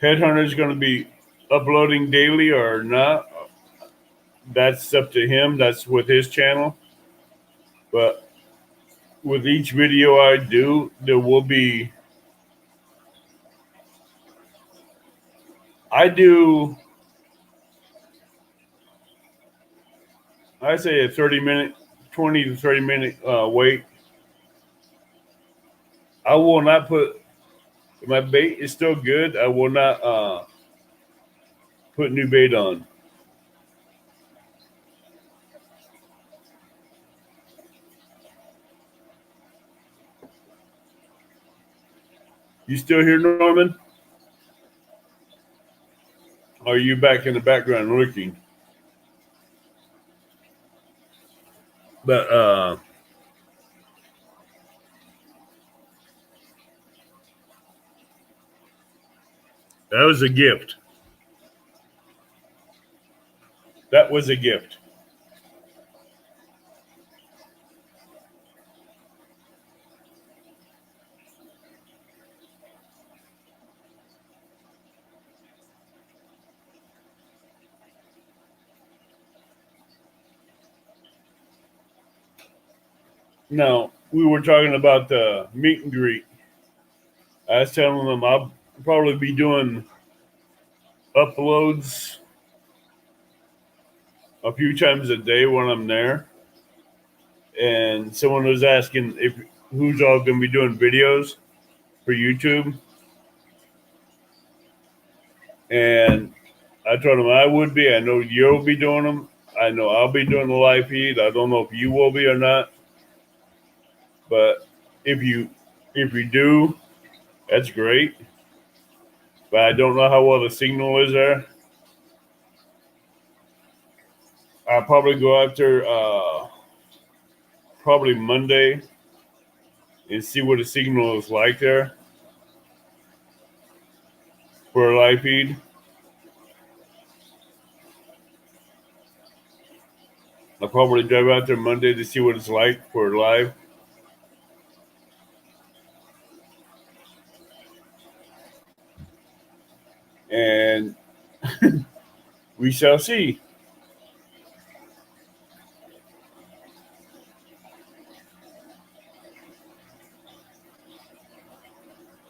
Headhunter is going to be uploading daily or not. That's up to him. That's with his channel. But with each video I do, there will be. I say a 30-minute, 20 to 30-minute wait. I will not put, if my bait is still good, I will not put new bait on. You still here, Norman? Or are you back in the background looking? But that was a gift. That was a gift. Now, we were talking about the meet and greet. I was telling them I'll probably be doing uploads a few times a day when I'm there. And someone was asking if who's all going to be doing videos for YouTube. And I told them I would be. I know you'll be doing them. I know I'll be doing the live feed. I don't know if you will be or not. But if you do, that's great. But I don't know how well the signal is there. I'll probably go after probably Monday and see what the signal is like there for a live feed. I'll probably drive out there Monday to see what it's like for live. And we shall see.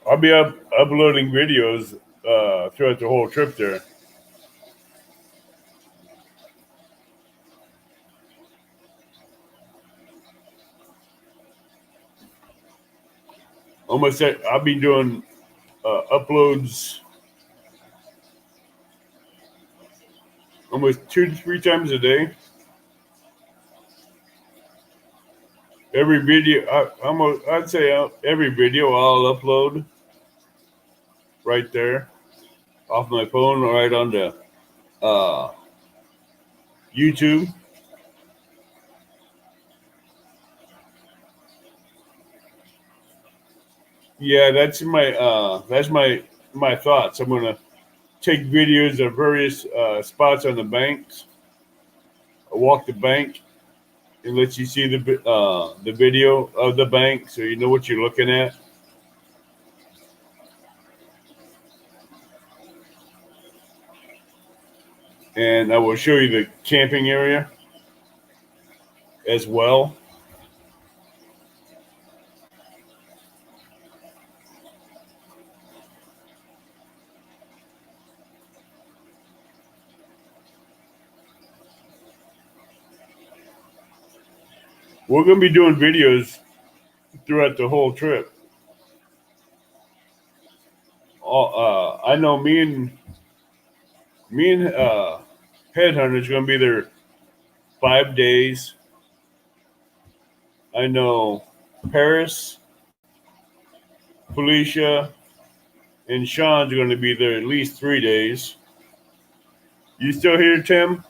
I'll be uploading videos throughout the whole trip there. I'll be doing uploads almost 2 to 3 times a day. Every video, I'd say every video I'll upload right there off my phone or right onto YouTube. Yeah, that's my thoughts. I'm gonna take videos of various spots on the banks. I walk the bank It lets you see the video of the bank, so you know what you're looking at. And I will show you the camping area as well. We're going to be doing videos throughout the whole trip. I know me and Headhunter's going to be there 5 days. I know Paris, Felicia, and Sean's going to be there at least 3 days. You still here, Tim?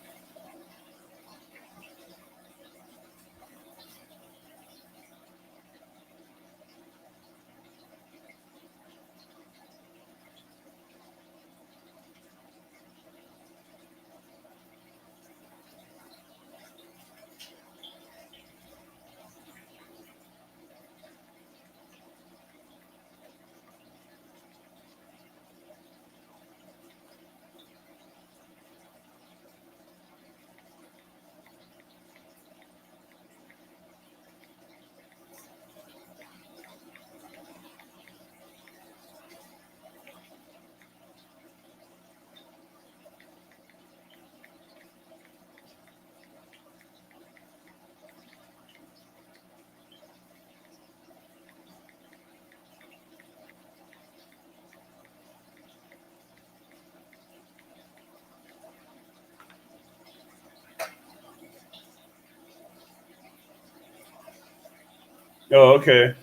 Oh, okay.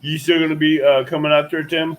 You still going to be coming out there, Tim?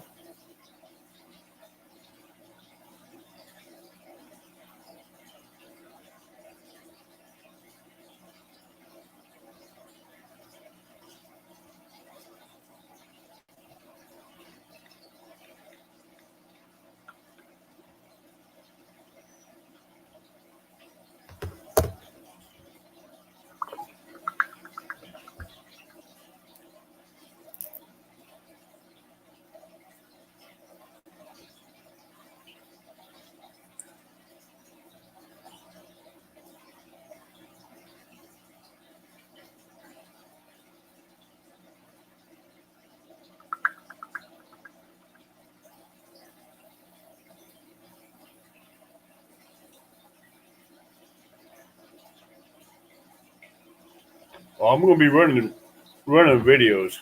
Oh, I'm going to be running videos.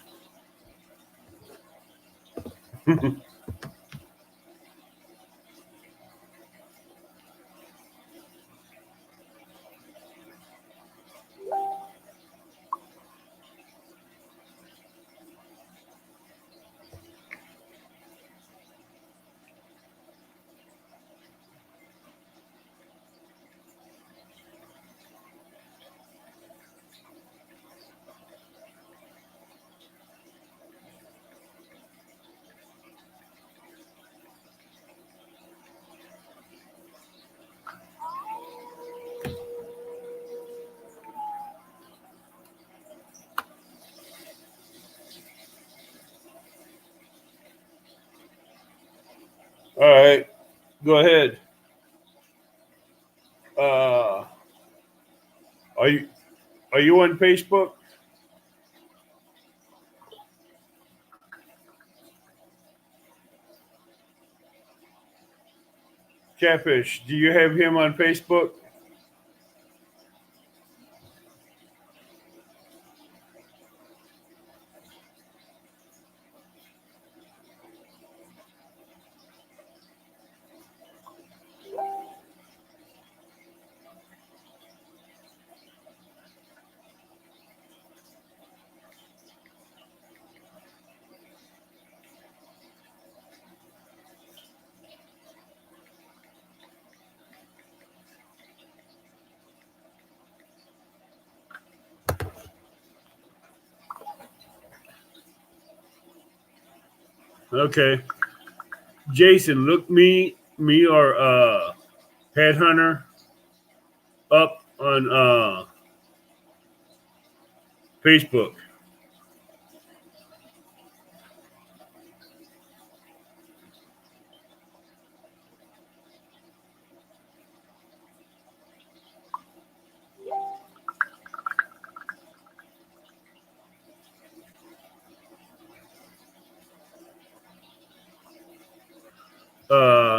All right, go ahead. Are you on Facebook? Catfish, do you have him on Facebook? Okay. Jason, look me or Headhunter up on Facebook.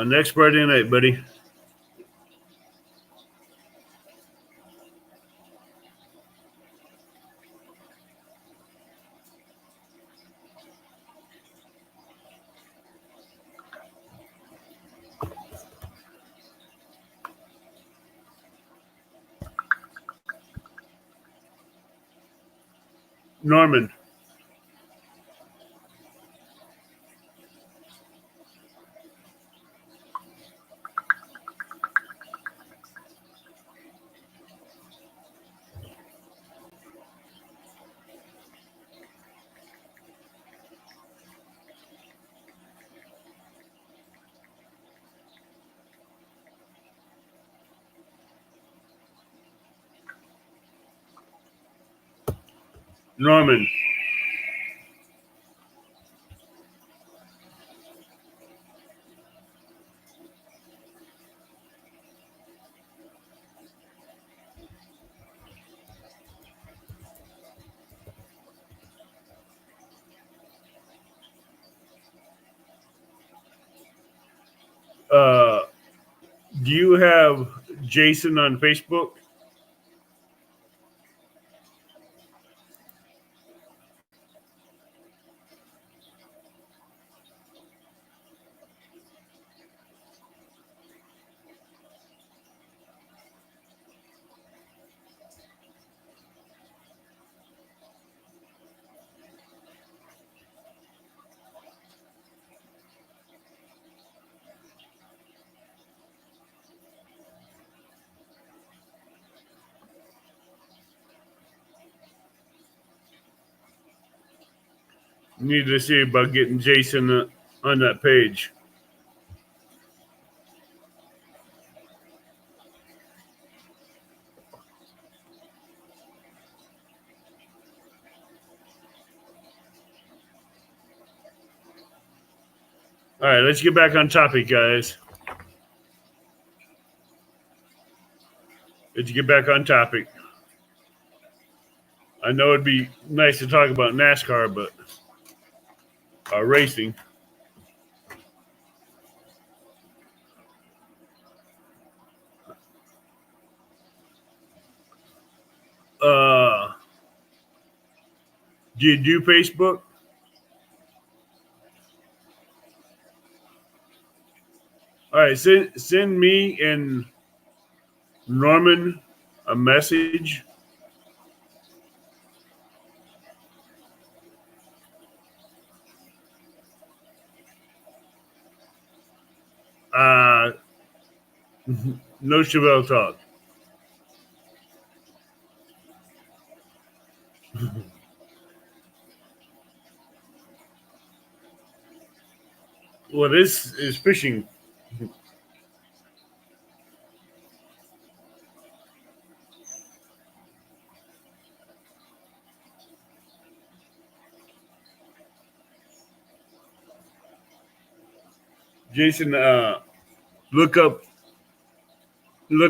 Next Friday night, buddy. Norman. Norman. Uh, do you have Jason on Facebook? Need to see about getting Jason on that page. All right, let's get back on topic, guys. Let's get back on topic. I know it'd be nice to talk about NASCAR, but racing. Do you do Facebook? All right, send me and Norman a message. No Chevelle talk. Well, this is fishing. Jason, look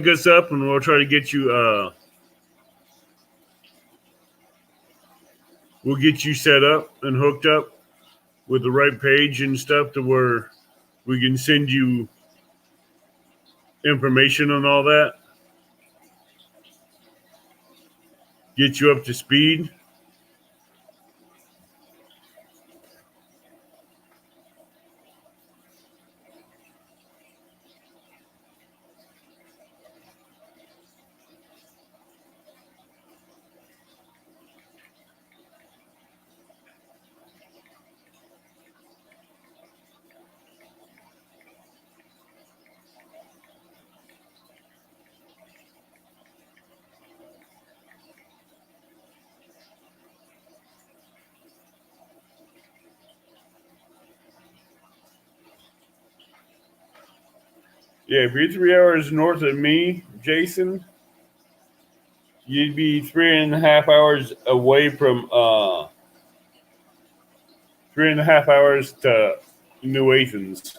us up, and we'll try to get you. We'll get you set up and hooked up with the right page and stuff to where we can send you information on all that. Get you up to speed. Yeah, if you're 3 hours north of me, Jason, you'd be 3.5 hours away from 3.5 hours to New Athens.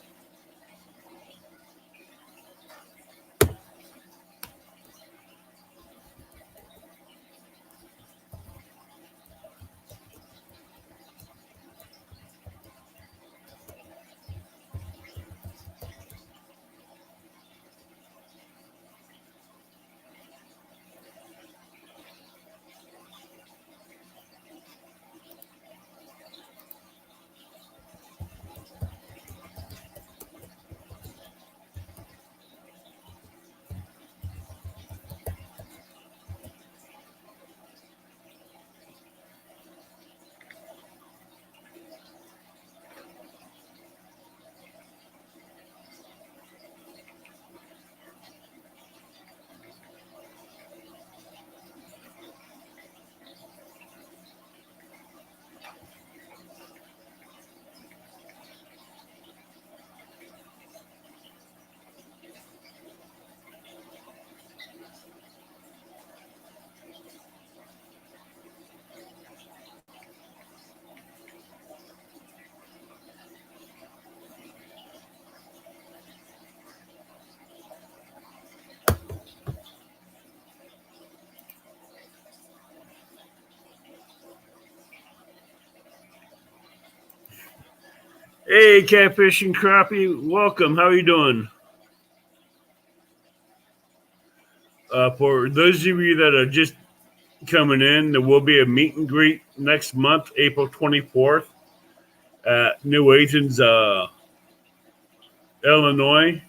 Hey, Catfish and Crappie, welcome. How are you doing? For those of you that are just coming in, there will be a meet and greet next month, April 24th, at New Athens, Illinois.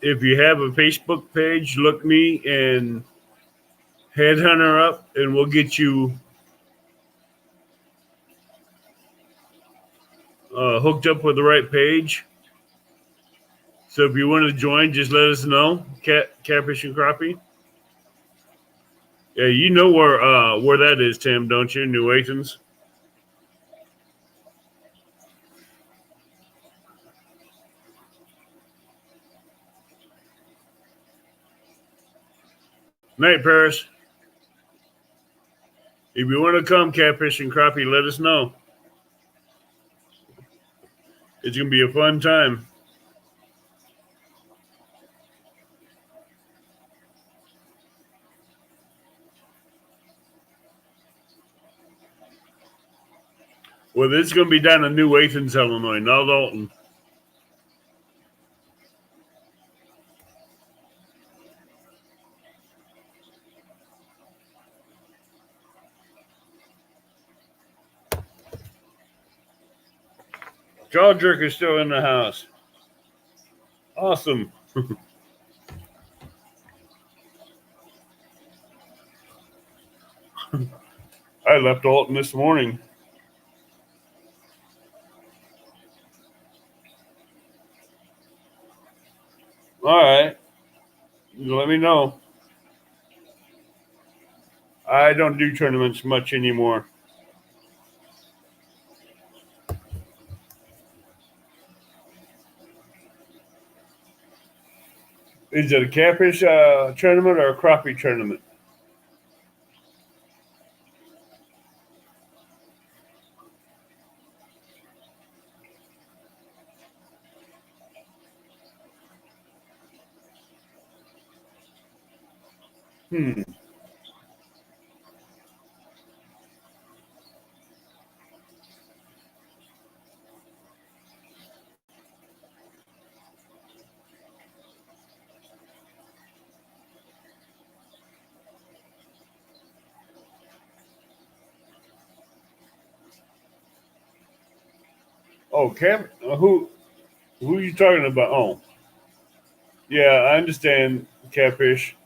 If you have a Facebook page, look me and Headhunter up, and we'll get you hooked up with the right page. So if you want to join, just let us know. Catfish and Crappie. Yeah, you know where that is, Tim, don't you? New Athens. Night, Paris. If you want to come, Catfish and Crappie, let us know. It's going to be a fun time. Well, this is going to be down in New Athens, Illinois, not Dalton. Jaw Jerk is still in the house. Awesome. I left Alton this morning. All right. Let me know. I don't do tournaments much anymore. Is it a catfish tournament or a crappie tournament? Oh, who are you talking about? Oh, yeah, I understand catfish.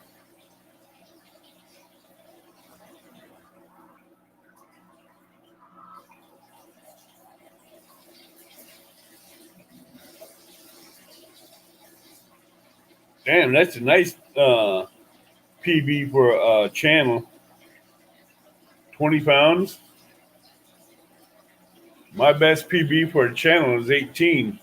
Damn, that's a nice PB for a channel. 20 pounds. My best PB for a channel is 18.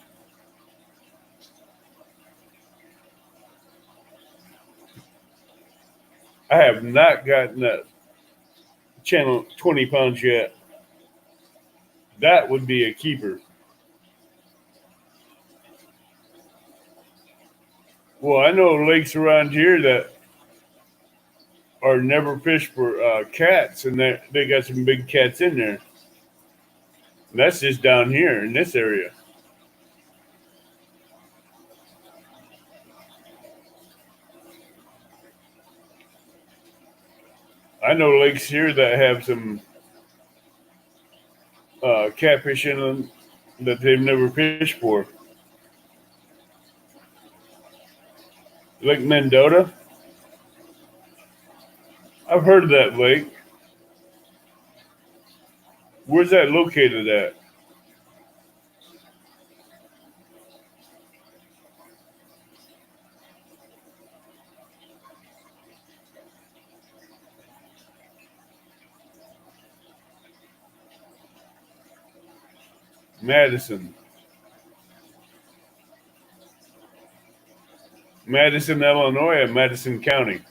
I have not gotten that channel 20 pounds yet. That would be a keeper. Well, I know lakes around here that are never fished for cats, and they got some big cats in there. And that's just down here in this area. I know lakes here that have some catfish in them that they've never fished for. Lake Mendota. I've heard of that lake. Where's that located at? Madison. Madison, Illinois, and Madison County.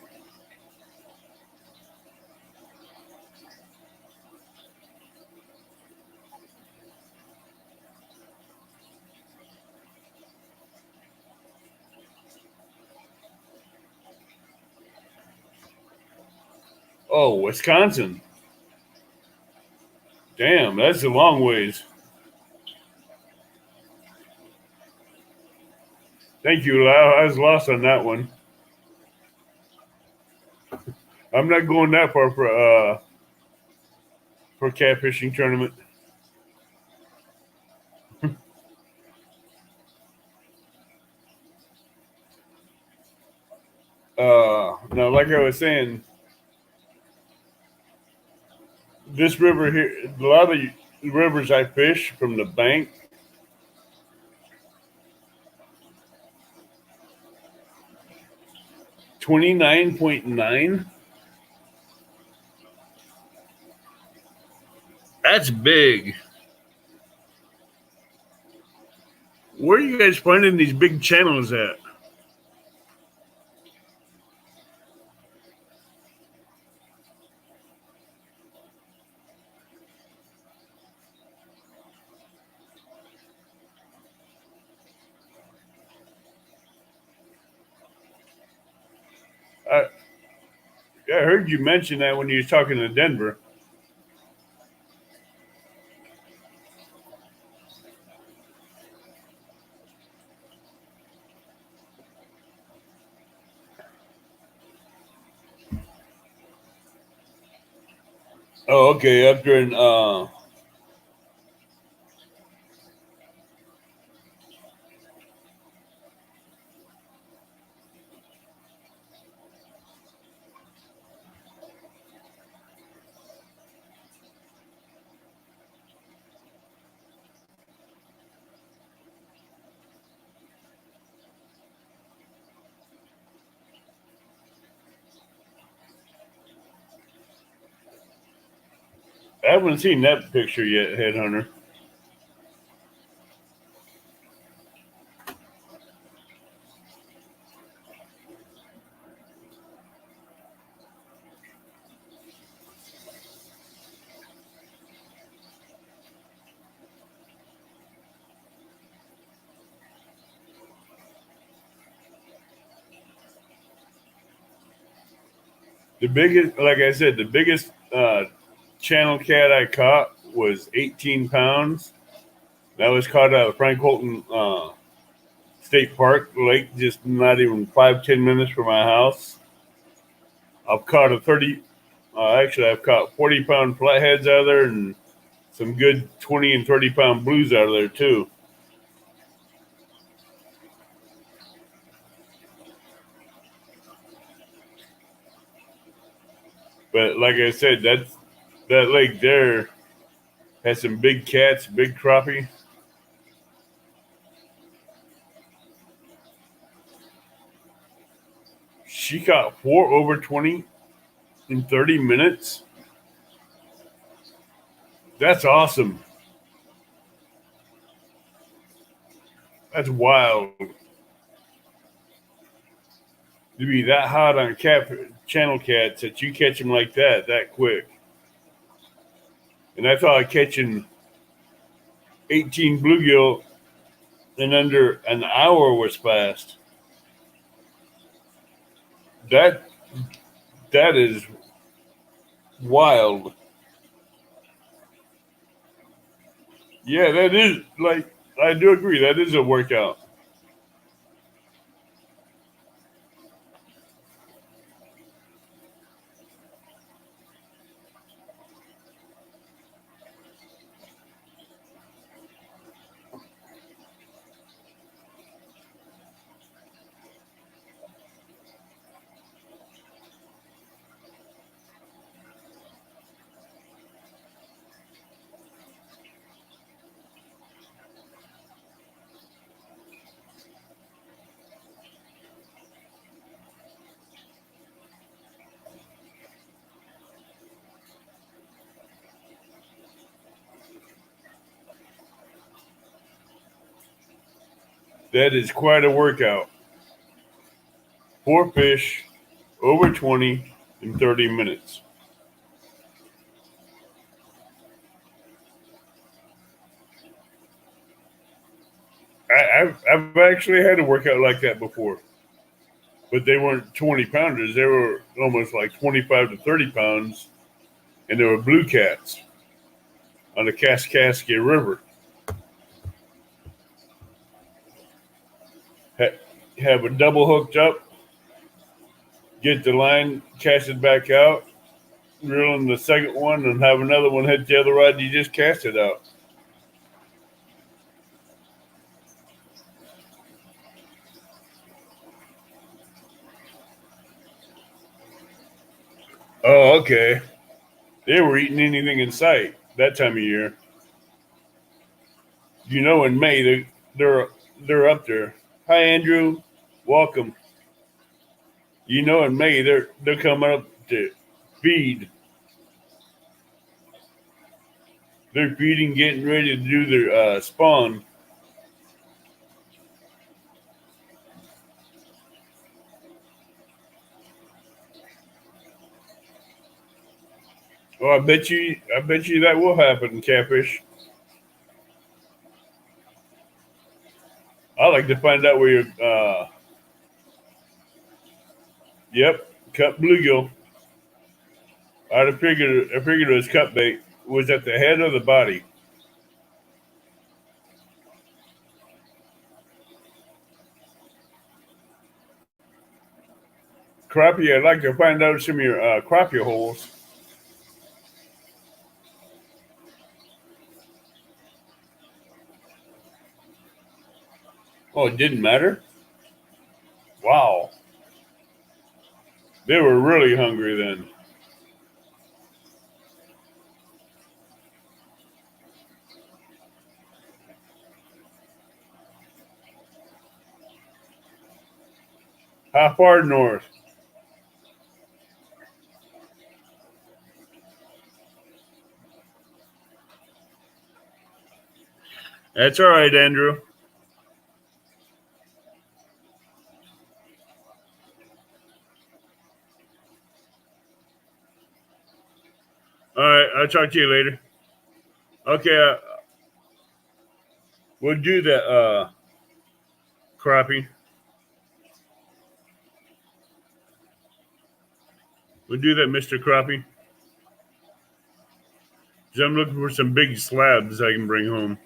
Oh, Wisconsin. Damn, that's a long ways. Thank you, Lau. I was lost on that one. I'm not going that far for catfishing tournament. Now, like I was saying, this river here, a lot of the rivers I fish from the bank, 29.9. That's big. Where are you guys finding these big channels at? I, I heard you mention that when you was talking to Denver. Oh, okay. Up there in I haven't seen that picture yet, Headhunter. The biggest, like I said, the biggest channel cat I caught was 18 pounds. That was caught out of Frank Holton State Park Lake, just not even 5-10 minutes from my house. I've caught a 30, actually, I've caught 40-pound flatheads out of there and some good 20 and 30-pound blues out of there, too. But like I said, that lake there has some big cats, big crappie. She caught 4 over 20 in 30 minutes. That's awesome. That's wild. to be that hot on channel cats that you catch them like that quick. And I thought catching 18 bluegill in under an hour was fast. That is wild. Yeah, that is like I do agree. That is a workout. That is quite a workout. 4 fish, over 20 in 30 minutes. I've actually had a workout like that before, but they weren't 20 pounders. They were almost like 25 to 30 pounds, and they were blue cats on the Kaskaskia River. Have a double hooked up, get the line, cast it back out, reel in the second one, and have another one hit the other rod. You just cast it out. Oh, okay. They were eating anything in sight that time of year. You know, in May they're up there. Hi, Andrew. Welcome. You know, in May they're coming up to feed. They're feeding, getting ready to do their spawn. Oh, I bet you that will happen, catfish. I like to find out where you're. Yep, cut bluegill. I figured it was cut bait. Was at the head of the body. Crappie, I'd like to find out some of your crappie holes. Oh, it didn't matter? Wow. They were really hungry then. How far north? That's all right, Andrew. All right, I'll talk to you later. Okay, we'll do that crappie. We'll do that, Mr. Crappie. 'Cause I'm looking for some big slabs I can bring home.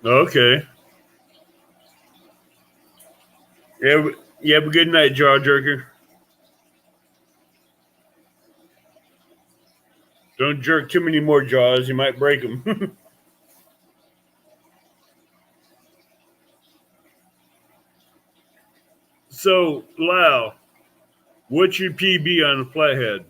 Okay. Yeah, you have a good night, jaw jerker. Don't jerk too many more jaws; you might break them. So, Lau, what's your PB on a flathead?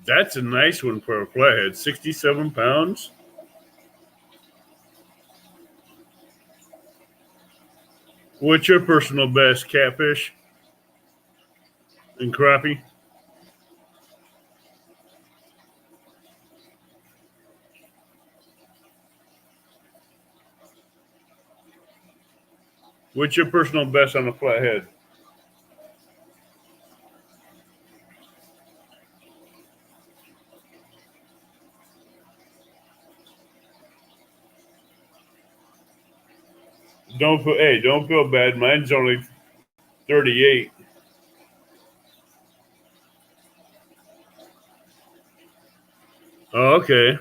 That's a nice one for a flathead. 67 pounds. What's your personal best, catfish and crappie? What's your personal best on a flathead? Don't feel bad. Mine's only 38. Oh, okay.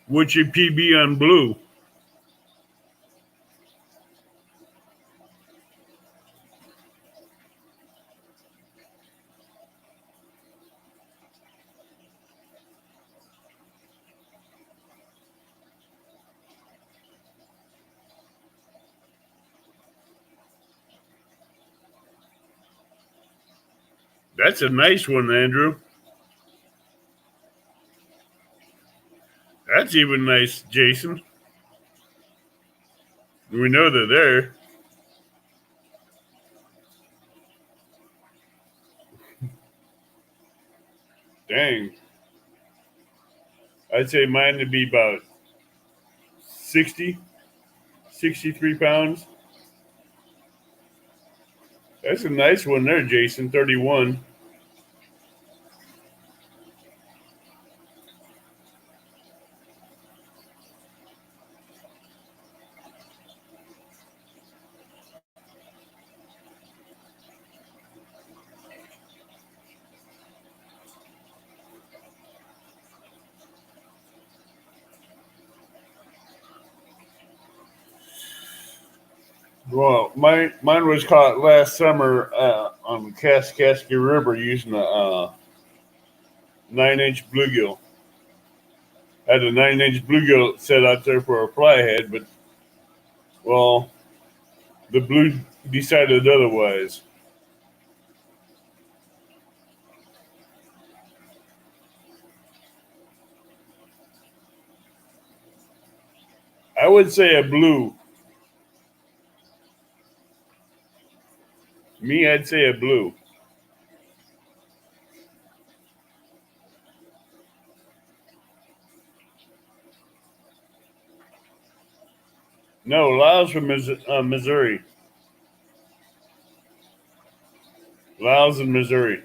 What's your PB on blue? That's a nice one, Andrew. That's even nice, Jason. We know they're there. Dang. I'd say mine would be about 60, 63 pounds. That's a nice one there, Jason. 31. Well, mine was caught last summer on the Kaskaskia River using a 9-inch bluegill. I had a 9-inch bluegill set out there for a flyhead, but well, the blue decided otherwise. I would say a blue. Me, I'd say a blue. No, Lyle's from Missouri. Lyle's in Missouri.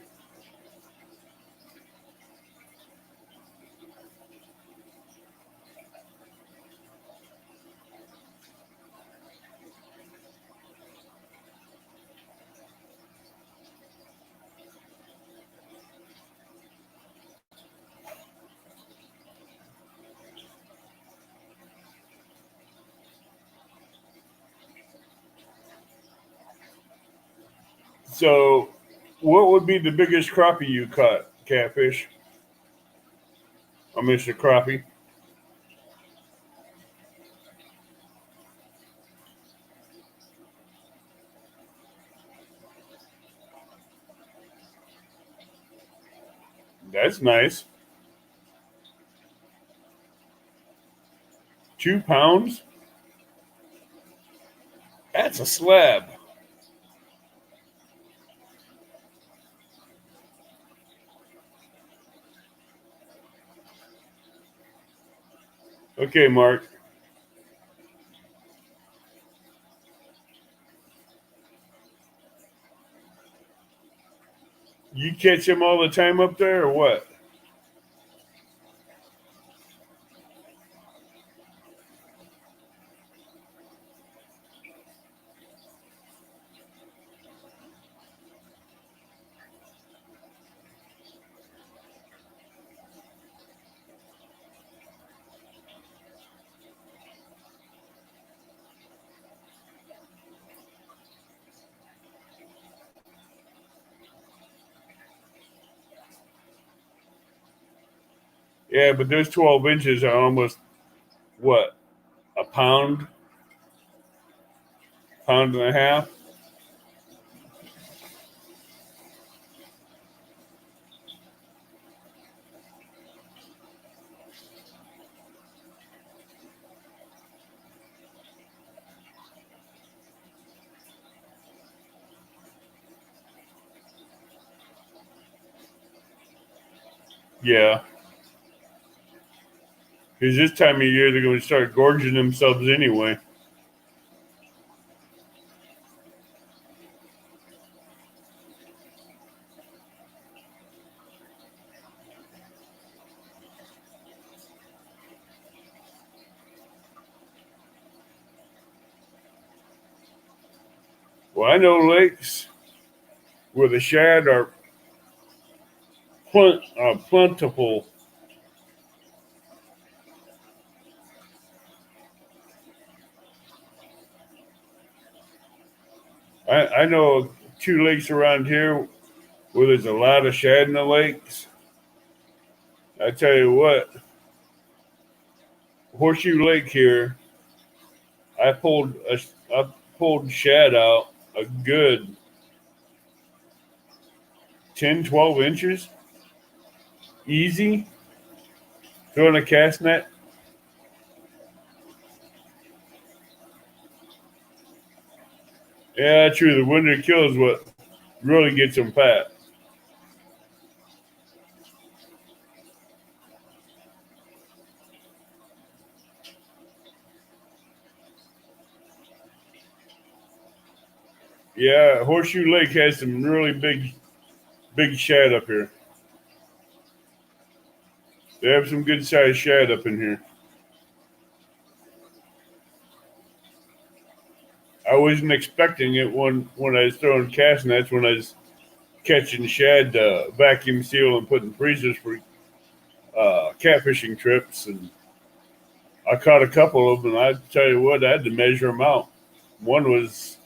So, what would be the biggest crappie you caught, catfish? I Mr. Crappie. That's nice. 2 pounds? That's a slab. Okay, Mark. You catch him all the time up there or what? Yeah, but those 12 inches are almost, what, a pound? Pound and a half? Yeah, because this time of year they're going to start gorging themselves anyway. Well, I know lakes where the shad are plentiful. I know two lakes around here where there's a lot of shad in the lakes. I tell you what, Horseshoe Lake here, I pulled I pulled shad out a good 10, 12 inches, easy, throwing a cast net. Yeah, true. The winter kill is what really gets them fat. Yeah, Horseshoe Lake has some really big shad up here. They have some good sized shad up in here. I wasn't expecting it when I was throwing cast nets, when I was catching shad, vacuum seal and putting freezers for catfishing trips, and I caught a couple of them. And I tell you what, I had to measure them out. One was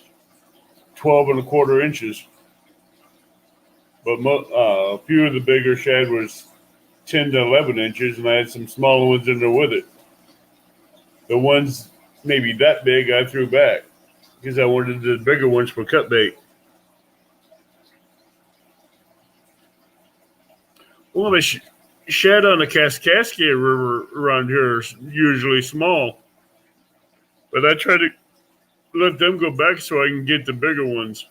12 and a quarter inches, but a few of the bigger shad was 10 to 11 inches, and I had some smaller ones in there with it. The ones maybe that big, I threw back because I wanted the bigger ones for cut bait. Well, the shad on the Kaskaskia River around here is usually small, but I try to let them go back so I can get the bigger ones.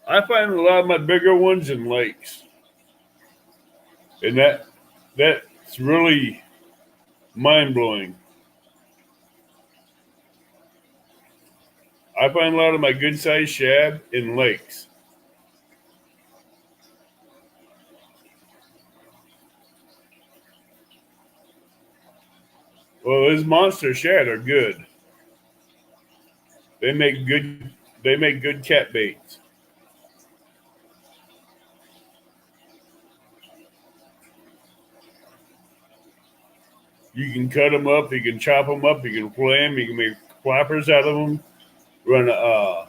I find a lot of my bigger ones in lakes, and that's really mind blowing. I find a lot of my good sized shad in lakes. Well, those monster shad are good. They make good cat baits. You can cut them up, you can chop them up, you can flay them, you can make flappers out of them, run a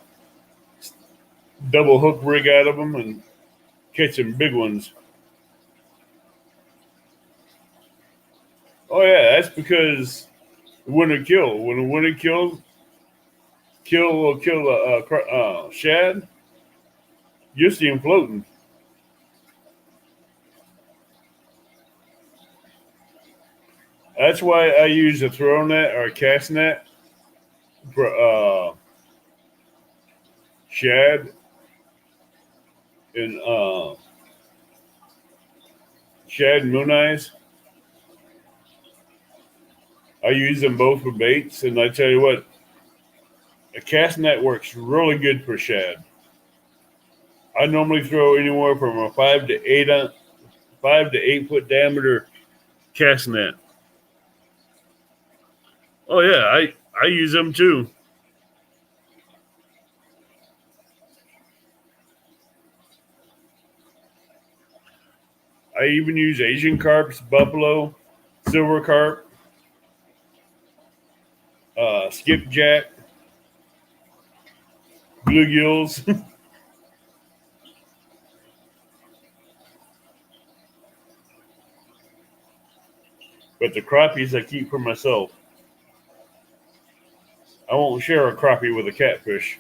double hook rig out of them, and catch some big ones. Oh yeah, that's because the winter kill. When the winter kill a shad, you see them floating. That's why I use a throw net or a cast net for shad and shad and moon eyes. I use them both for baits, and I tell you what, a cast net works really good for shad. I normally throw anywhere from a 5 to 8 foot diameter cast net. Oh yeah, I use them too. I even use Asian carps, buffalo, silver carp, skipjack, bluegills. But the crappies I keep for myself. I won't share a crappie with a catfish.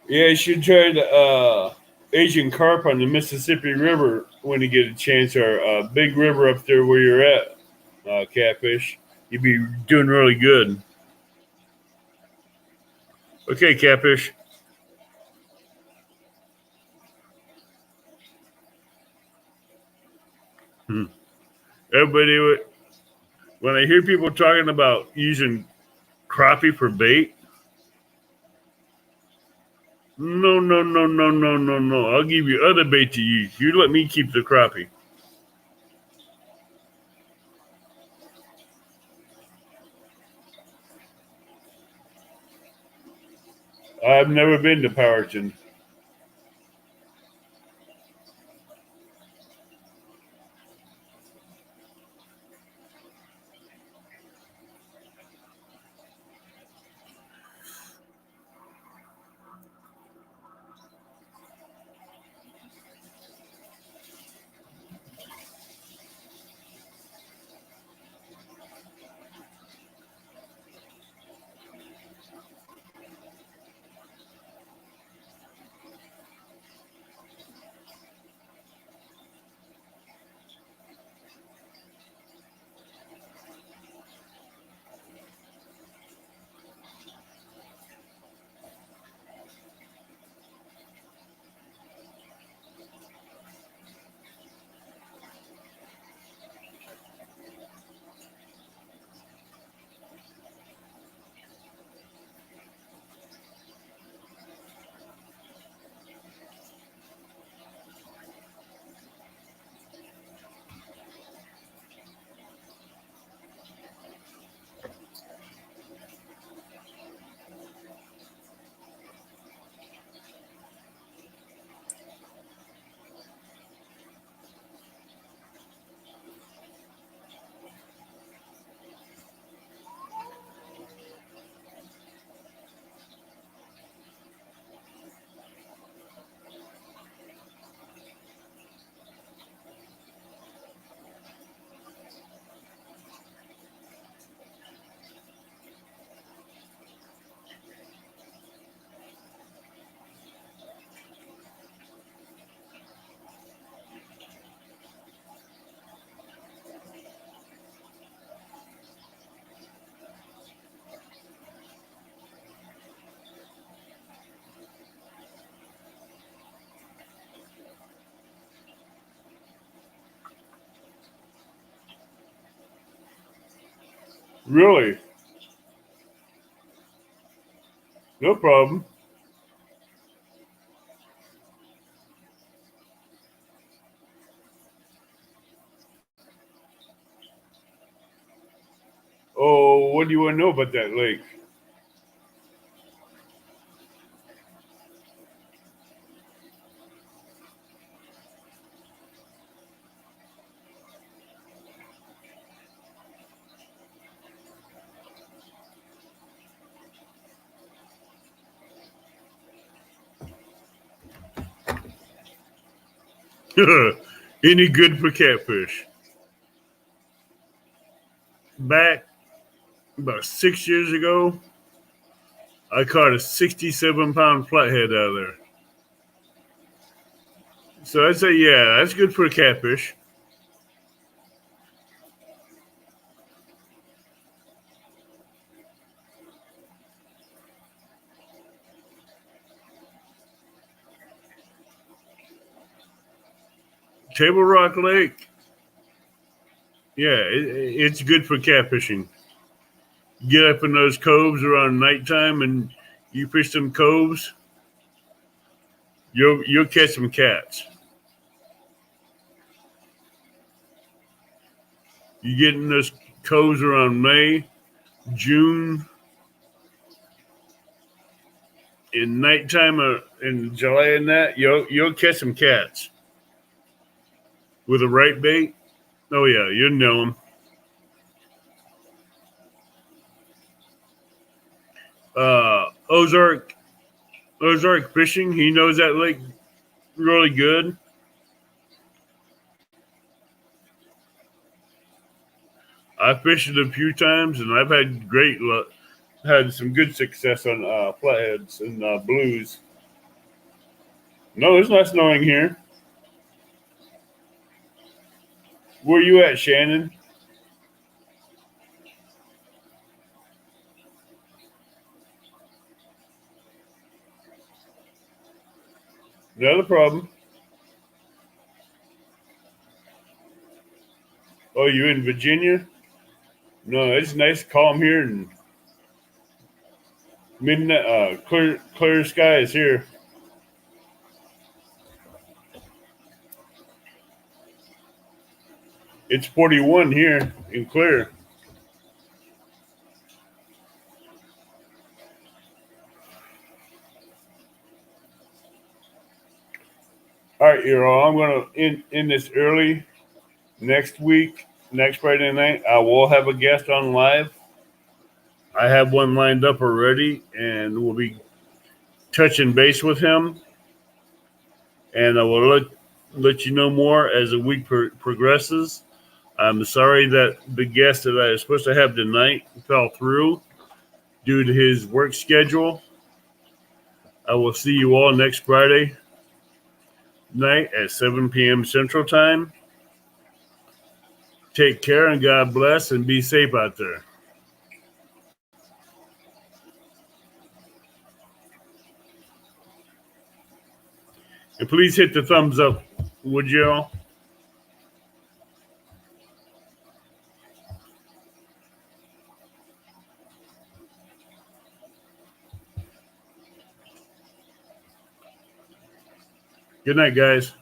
Yeah, you should try the Asian carp on the Mississippi River when you get a chance, or big river up there where you're at, catfish. You'd be doing really good. Okay, catfish. Hmm. Everybody, when I hear people talking about using crappie for bait, no, no, no, no, no, no, no. I'll give you other bait to use. You let me keep the crappie. I've never been to Powerton. Really? No problem. Oh, what do you want to know about that lake? Any good for catfish? Back about 6 years ago, I caught a 67-pound flathead out of there. So I'd say, yeah, that's good for a catfish. Table Rock Lake, yeah, it's good for catfishing. Get up in those coves around nighttime and you fish some coves, you'll catch some cats. You get in those coves around May, June, in nighttime in July and that, you'll catch some cats with a right bait. Oh yeah, you know them. Ozark Fishing, he knows that lake really good. I fished it a few times and I've had great luck. Had some good success on flatheads and blues. No, it's not snowing here. Where you at, Shannon? Not a problem. Oh, you in Virginia? No, it's nice, calm here, and midnight, clear skies here. It's 41 here in clear. All right, I'm going to end this early. Next week, next Friday night, I will have a guest on live. I have one lined up already, and we'll be touching base with him. And I will let you know more as the week progresses. I'm sorry that the guest that I was supposed to have tonight fell through due to his work schedule. I will see you all next Friday night at 7 p.m. Central Time. Take care and God bless and be safe out there. And please hit the thumbs up, would you all? Good night, guys.